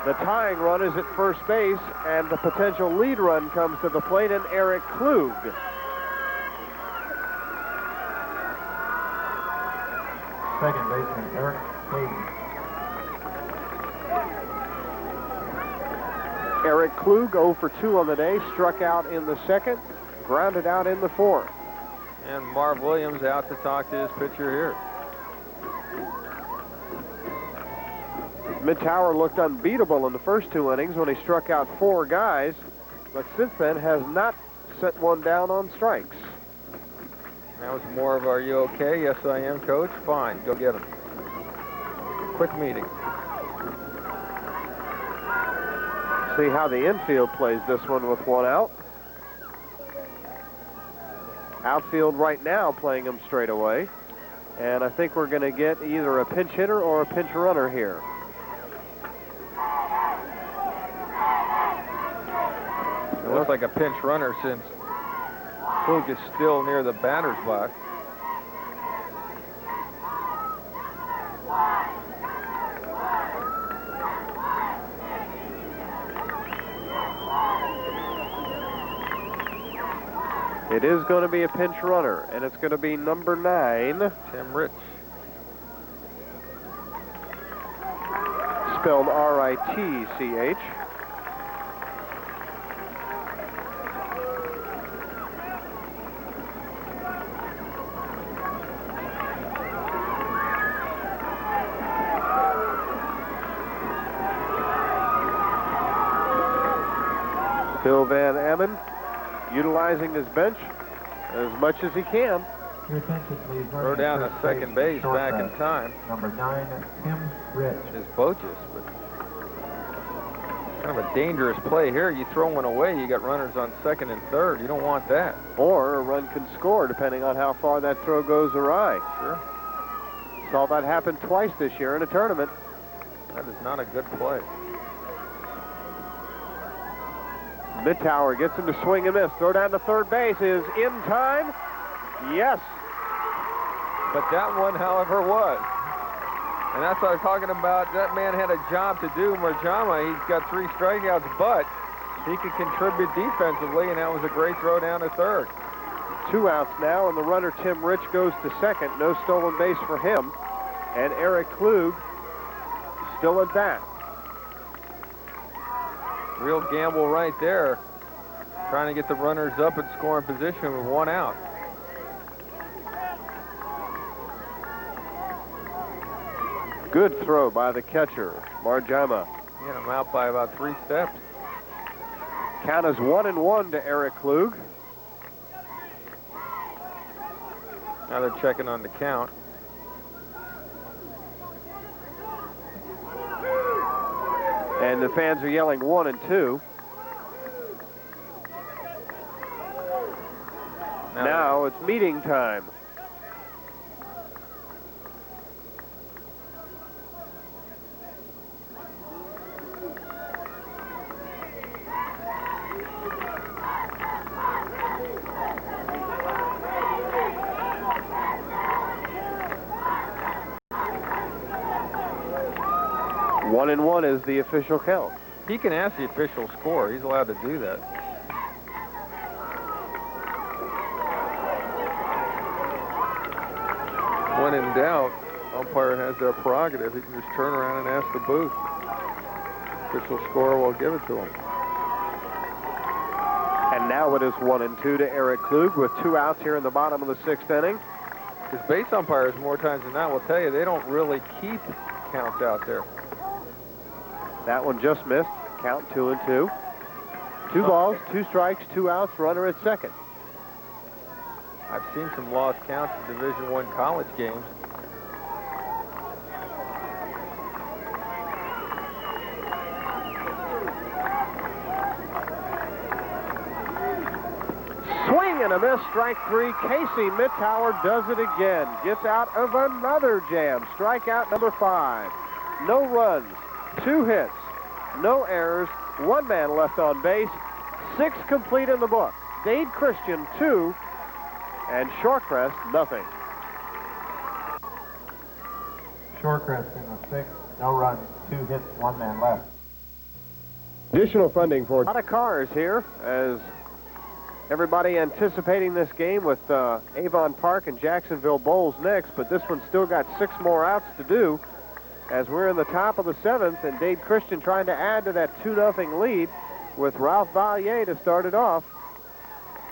the tying run is at first base, and the potential lead run comes to the plate in Eric Klug. Second baseman Eric Klug. Eric Klug 0 for 2 on the day, struck out in the 2nd, grounded out in the 4th. And Marv Williams out to talk to his pitcher here. Mittauer looked unbeatable in the first 2 innings when he struck out 4 guys, but since then has not set one down on strikes. That was more of, "Are you okay?" "Yes, I am, Coach." "Fine, go get him." Quick meeting. See how the infield plays this one with 1 out. Outfield right now playing him straight away. And I think we're going to get either a pinch hitter or a pinch runner here. It looks like a pinch runner since Klug is still near the batter's box. It is going to be a pinch runner, and it's going to be number 9. Tim Rich. Spelled R-I-T-C-H. Bill Van Amen utilizing his bench as much as he can. Your attention, please. Throw down to second base back in time. Number 9, Tim Rich. Is Boches, but kind of a dangerous play here. You throw one away, you got runners on second and third. You don't want that. Or a run can score depending on how far that throw goes awry. Sure. Saw that happen twice this year in a tournament. That is not a good play. Mittauer gets him to swing and miss. Throw down to third base is in time. Yes. But that one, however, was. And that's what I was talking about. That man had a job to do. Marjama, he's got 3 strikeouts, but he could contribute defensively, and that was a great throw down to third. 2 outs now, and the runner Tim Rich goes to second. No stolen base for him. And Eric Klug still at bat. Real gamble right there. Trying to get the runners up at scoring position with one out. Good throw by the catcher, Marjama. Yeah, I'm out by about 3 steps. Count is 1-1 to Eric Klug. Now they're checking on the count. And the fans are yelling 1 and 2. Now it's meeting time. One and 1 is the official count. He can ask the official score. He's allowed to do that. When in doubt, umpire has that prerogative. He can just turn around and ask the booth. Official score will give it to him. And now it is 1 and 2 to Eric Klug with 2 outs here in the bottom of the 6th inning. His base umpires, more times than not, will tell you they don't really keep counts out there. That one just missed. Count 2 and 2. 2 balls, 2 strikes, 2 outs, runner at second. I've seen some lost counts in Division I college games. Swing and a miss, strike 3. Casey Mittauer does it again. Gets out of another jam. Strikeout number 5. No runs, 2 hits, no errors, 1 man left on base. 6 complete in the book. Dade Christian 2 and Shorecrest nothing. Shorecrest in the 6th, no runs, 2 hits, 1 man left. Additional funding for a lot of cars here as everybody anticipating this game with Avon Park and Jacksonville Bowls next, but this one's still got 6 more outs to do as we're in the top of the 7th, and Dade Christian trying to add to that 2-0 lead with Ralph Valle to start it off.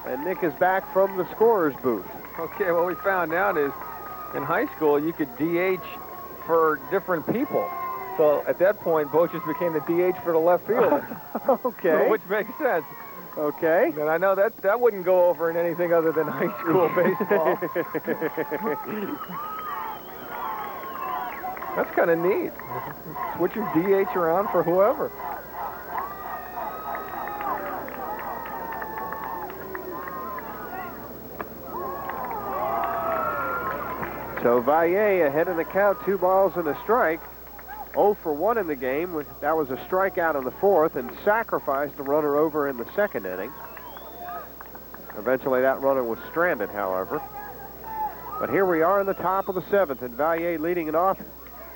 And Nick is back from the scorer's booth. Okay, what we found out is in high school you could DH for different people. So at that point, Bo just became the DH for the left fielder. Okay. Which makes sense. Okay. And I know that wouldn't go over in anything other than high school baseball. That's kind of neat. Switch your DH around for whoever. So Valle ahead in the count, 2 balls and a strike. 0 for 1 in the game. That was a strikeout in the 4th and sacrificed the runner over in the 2nd inning. Eventually that runner was stranded, however. But here we are in the top of the 7th, and Valle leading it off.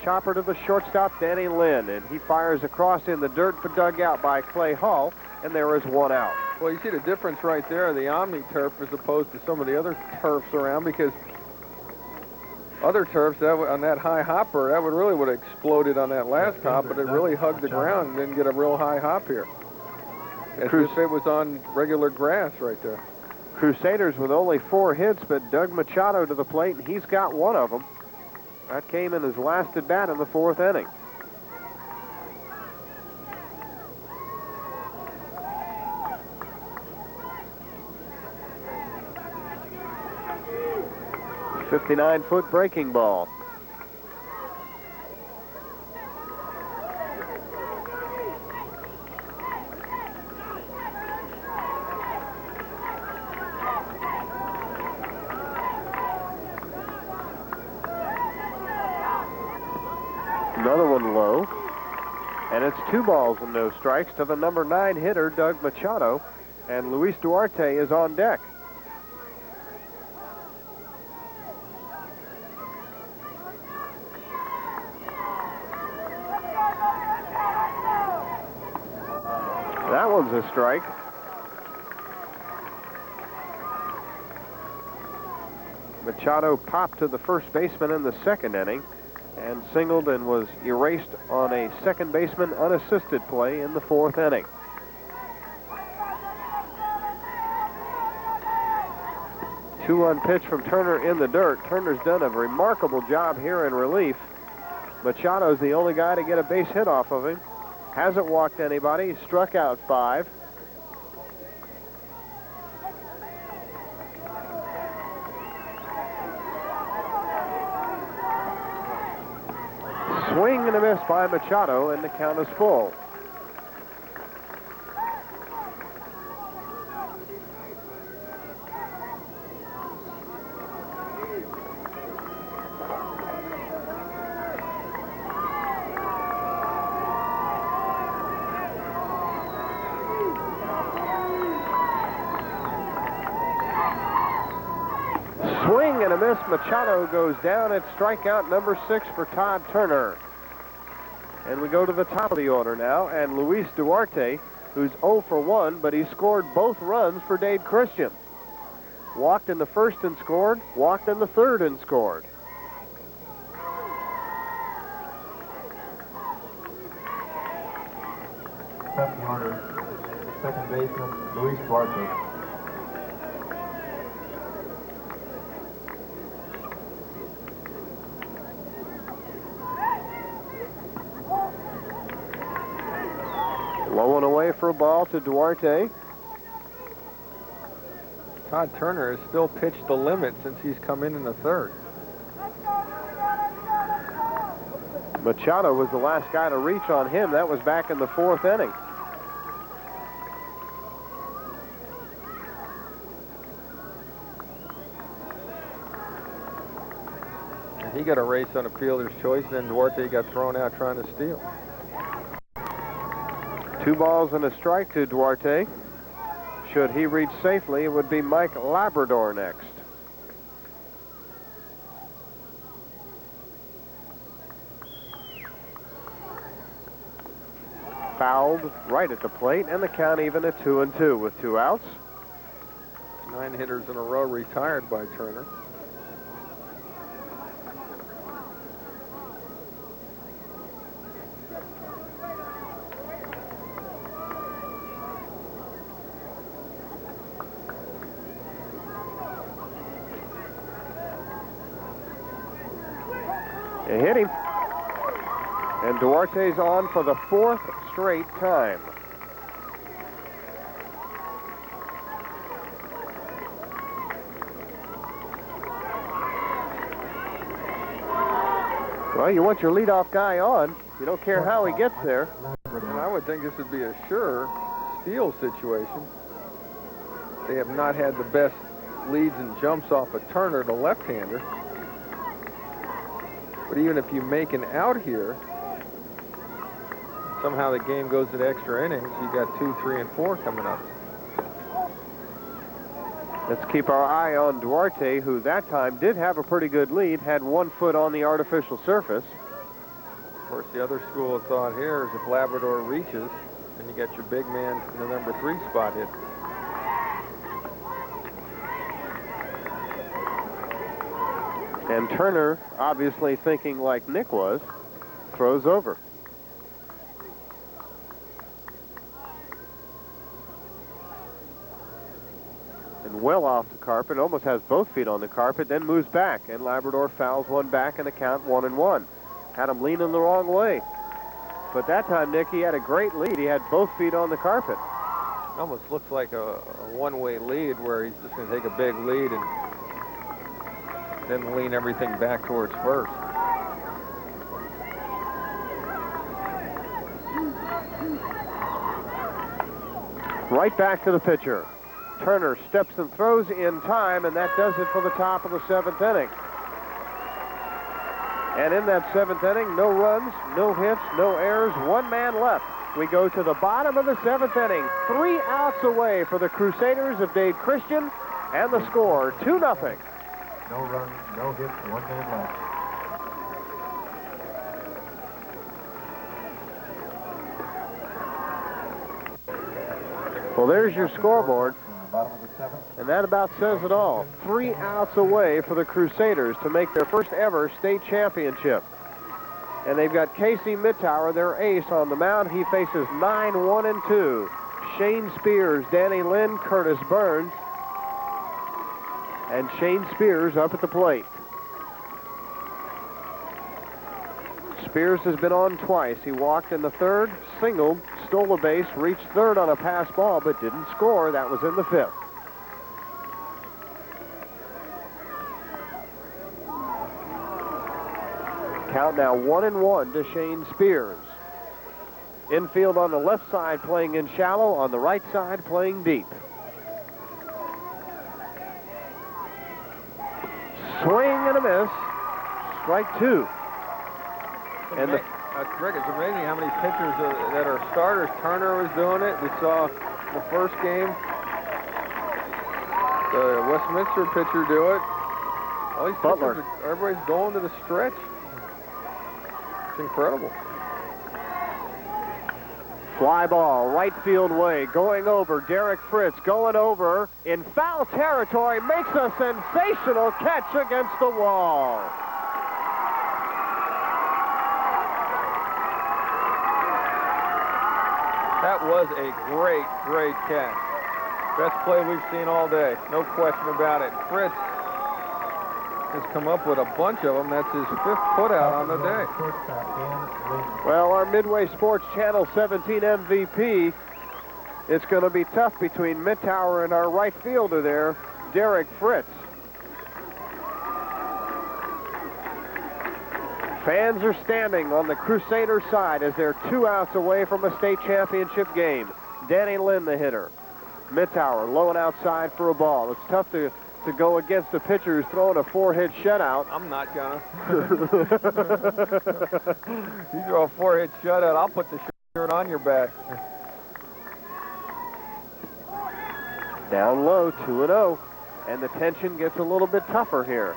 Chopper to the shortstop, Danny Lynn, and he fires across in the dirt for dugout by Clay Hall, and there is 1 out. Well, you see the difference right there, the Omni turf as opposed to some of the other turfs around, because other turfs, on that high hopper, that really would have exploded on that last hop, but it really hugged the ground and didn't get a real high hop here. As if it was on regular grass right there. Crusaders with only 4 hits, but Doug Machado to the plate, and he's got 1 of them. That came in his last at bat in the 4th inning. .59-foot breaking ball. Another one low. And it's 2 balls and no strikes to the number 9 hitter, Doug Machado. And Luis Duarte is on deck. That one's a strike. Machado popped to the first baseman in the 2nd inning. and singled and was erased on a second baseman unassisted play in the 4th inning. Two-run pitch from Turner in the dirt. Turner's done a remarkable job here in relief. Machado's the only guy to get a base hit off of him. Hasn't walked anybody, struck out 5. Swing and a miss by Machado, and the count is full. Swing and a miss. Machado goes down at strikeout number 6 for Todd Turner. And we go to the top of the order now, and Luis Duarte, who's 0 for 1, but he scored both runs for Dade Christian. Walked in the 1st and scored, walked in the 3rd and scored. Top of the order, second baseman, Luis Duarte. Low and away for a ball to Duarte. Todd Turner has still pitched the limit since he's come in the 3rd. Machado was the last guy to reach on him. That was back in the 4th inning. And he got a race on a fielder's choice, and then Duarte got thrown out trying to steal. 2 balls and a strike to Duarte. Should he reach safely, it would be Mike Labrador next. Fouled right at the plate, and the count even at 2-2 with 2 outs. 9 hitters in a row retired by Turner. It hit him. And Duarte's on for the 4th straight time. Well, you want your leadoff guy on. You don't care how he gets there. And I would think this would be a sure steal situation. They have not had the best leads and jumps off of Turner, the left-hander. But even if you make an out here, somehow the game goes to extra innings, you got 2, 3, and 4 coming up. Let's keep our eye on Duarte, who that time did have a pretty good lead, had 1 foot on the artificial surface. Of course, the other school of thought here is if Labrador reaches, then you get your big man in the number 3 spot hit. And Turner, obviously thinking like Nick was, throws over. And well off the carpet, almost has both feet on the carpet, then moves back, and Labrador fouls one back and the count 1-1. Had him leaning the wrong way. But that time, Nick, he had a great lead. He had both feet on the carpet. Almost looks like a one-way lead where he's just going to take a big lead and then lean everything back towards first. Right back to the pitcher. Turner steps and throws in time, and that does it for the top of the 7th inning. And in that 7th inning, no runs, no hits, no errors, 1 man left. We go to the bottom of the 7th inning. 3 outs away for the Crusaders of Dade Christian, and the score 2-0. No runs, no hits, 1 man left. Well, there's your scoreboard. Bottom of the 7th. And that about says it all. 3 outs away for the Crusaders to make their first ever state championship. And they've got Casey Mittauer, their ace, on the mound. He faces 9-1-2. Shane Spears, Danny Lynn, Curtis Burns, and Shane Spears up at the plate. Spears has been on twice. He walked in the third, singled, stole a base, reached third on a pass ball, but didn't score. That was in the fifth. Count now 1-1 to Shane Spears. Infield on the left side playing in shallow, on the right side playing deep. Swing and a miss. Strike two. And Rick, it's amazing how many pitchers that are starters. Turner was doing it. We saw the first game the Westminster pitcher do it. All these pitchers, everybody's going to the stretch. It's incredible. Fly ball, right field way, going over. Derek Fritz going over in foul territory, makes a sensational catch against the wall. That was a great, great catch. Best play we've seen all day, no question about it. Fritz has come up with a bunch of them. That's his fifth putout on the day. Well, our Midway Sports Channel 17 MVP, it's going to be tough between Mittauer and our right fielder there, Derek Fritz. Fans are standing on the Crusader side as they're 2 outs away from a state championship game. Danny Lynn, the hitter. Mittauer low and outside for a ball. It's tough to go against a pitcher who's throwing a 4-hit shutout. I'm not gonna. You throw a 4-hit shutout, I'll put the shirt on your back. Down low, 2-0, and the tension gets a little bit tougher here.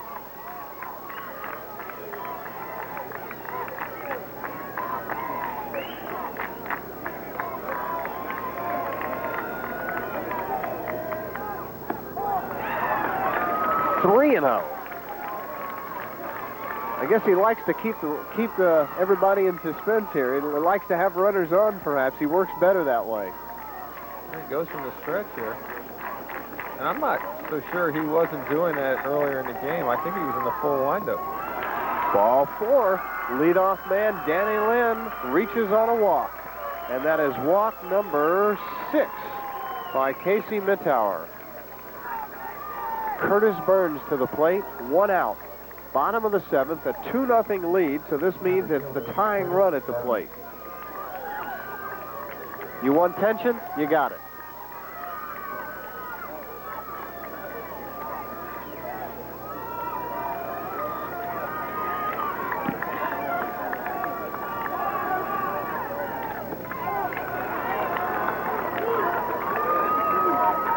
I guess he likes to keep everybody in suspense here. He likes to have runners on, perhaps. He works better that way. He goes from the stretch here. And I'm not so sure he wasn't doing that earlier in the game. I think he was in the full windup. Ball four. Leadoff man Danny Lynn reaches on a walk. And that is walk number 6 by Casey Mittauer. Curtis Burns to the plate, 1 out. Bottom of the 7th, a 2-0 lead, so this means it's the tying run at the plate. You want tension? You got it.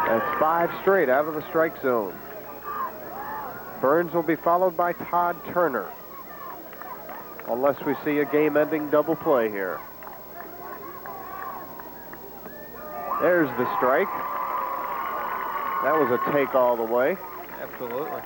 That's 5 straight out of the strike zone. Burns will be followed by Todd Turner, unless we see a game-ending double play here. There's the strike. That was a take all the way. Absolutely.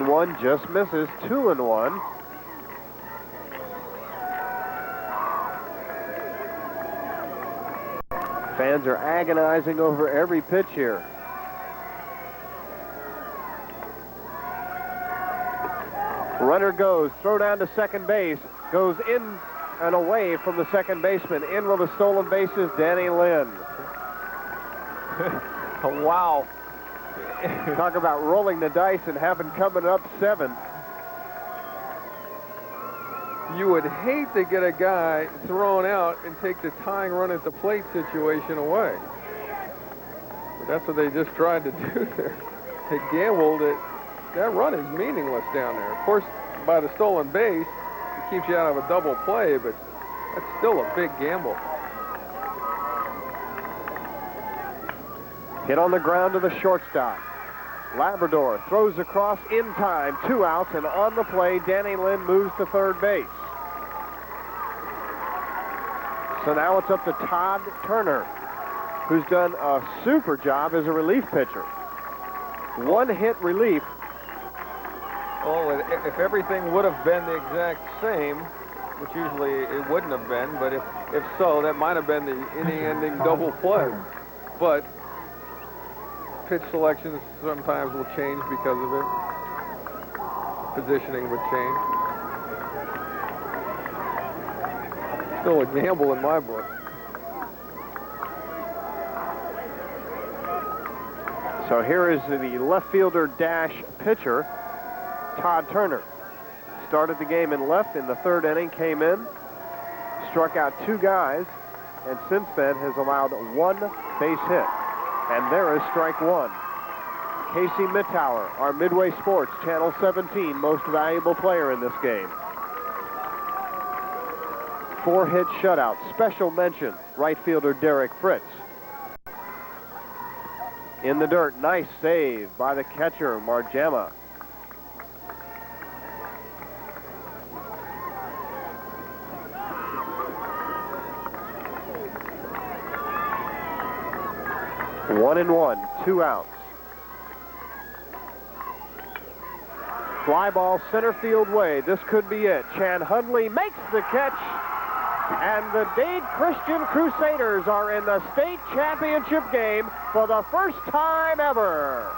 One just misses, 2-1. Fans are agonizing over every pitch here. Runner goes, throw down to second base, goes in and away from the second baseman. In with the stolen bases, Danny Lynn. Wow. Talk about rolling the dice and having coming up 7. You would hate to get a guy thrown out and take the tying run at the plate situation away. But that's what they just tried to do there. They gambled it. That run is meaningless down there. Of course, by the stolen base, it keeps you out of a double play, but that's still a big gamble. Hit on the ground to the shortstop. Labrador throws across in time, 2 outs, and on the play, Danny Lynn moves to third base. So now it's up to Todd Turner, who's done a super job as a relief pitcher. 1-hit relief. Oh, if everything would have been the exact same, which usually it wouldn't have been, but if so, that might have been the inning-ending double play. But pitch selections sometimes will change because of it. Positioning would change. Still a gamble in my book. So here is the left fielder dash pitcher, Todd Turner. Started the game in left in the 3rd inning, came in, struck out 2 guys, and since then has allowed 1 base hit. And there is strike 1. Casey Mittauer, our Midway Sports Channel 17 most valuable player in this game. 4-hit shutout. Special mention, right fielder Dade Fritz. In the dirt, nice save by the catcher, Marjama. One and one, 2 outs. Fly ball center field way. This could be it. Hundley makes the catch, and the Dade Christian Crusaders are in the state championship game for the first time ever.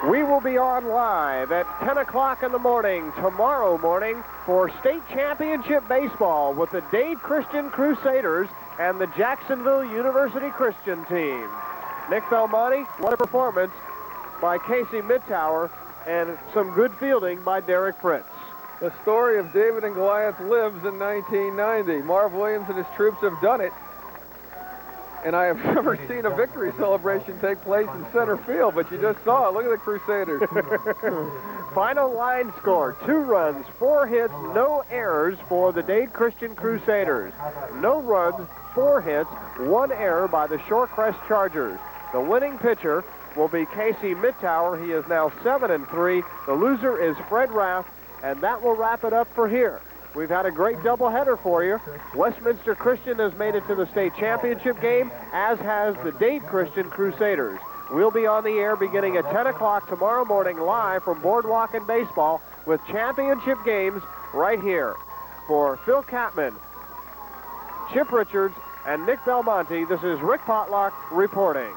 We will be on live at 10 o'clock in the morning tomorrow morning for state championship baseball with the Dade Christian Crusaders and the Jacksonville University Christian team. Nick Belmonte, what a performance by Casey Mittauer and some good fielding by Dade Fritz. The story of David and Goliath lives in 1990. Marv Williams and his troops have done it. And I have never seen a victory celebration take place in center field, but you just saw it. Look at the Crusaders. Final line score, 2 runs, 4 hits, no errors for the Dade Christian Crusaders. No runs, 4 hits, 1 error by the Shorecrest Chargers. The winning pitcher will be Casey Mittauer. He is now 7-3. The loser is Fred Raff, and that will wrap it up for here. We've had a great doubleheader for you. Westminster Christian has made it to the state championship game, as has the Dade Christian Crusaders. We'll be on the air beginning at 10 o'clock tomorrow morning live from Boardwalk and Baseball with championship games right here. For Phil Catman, Chip Richards, and Nick Belmonte, this is Rick Potlock reporting.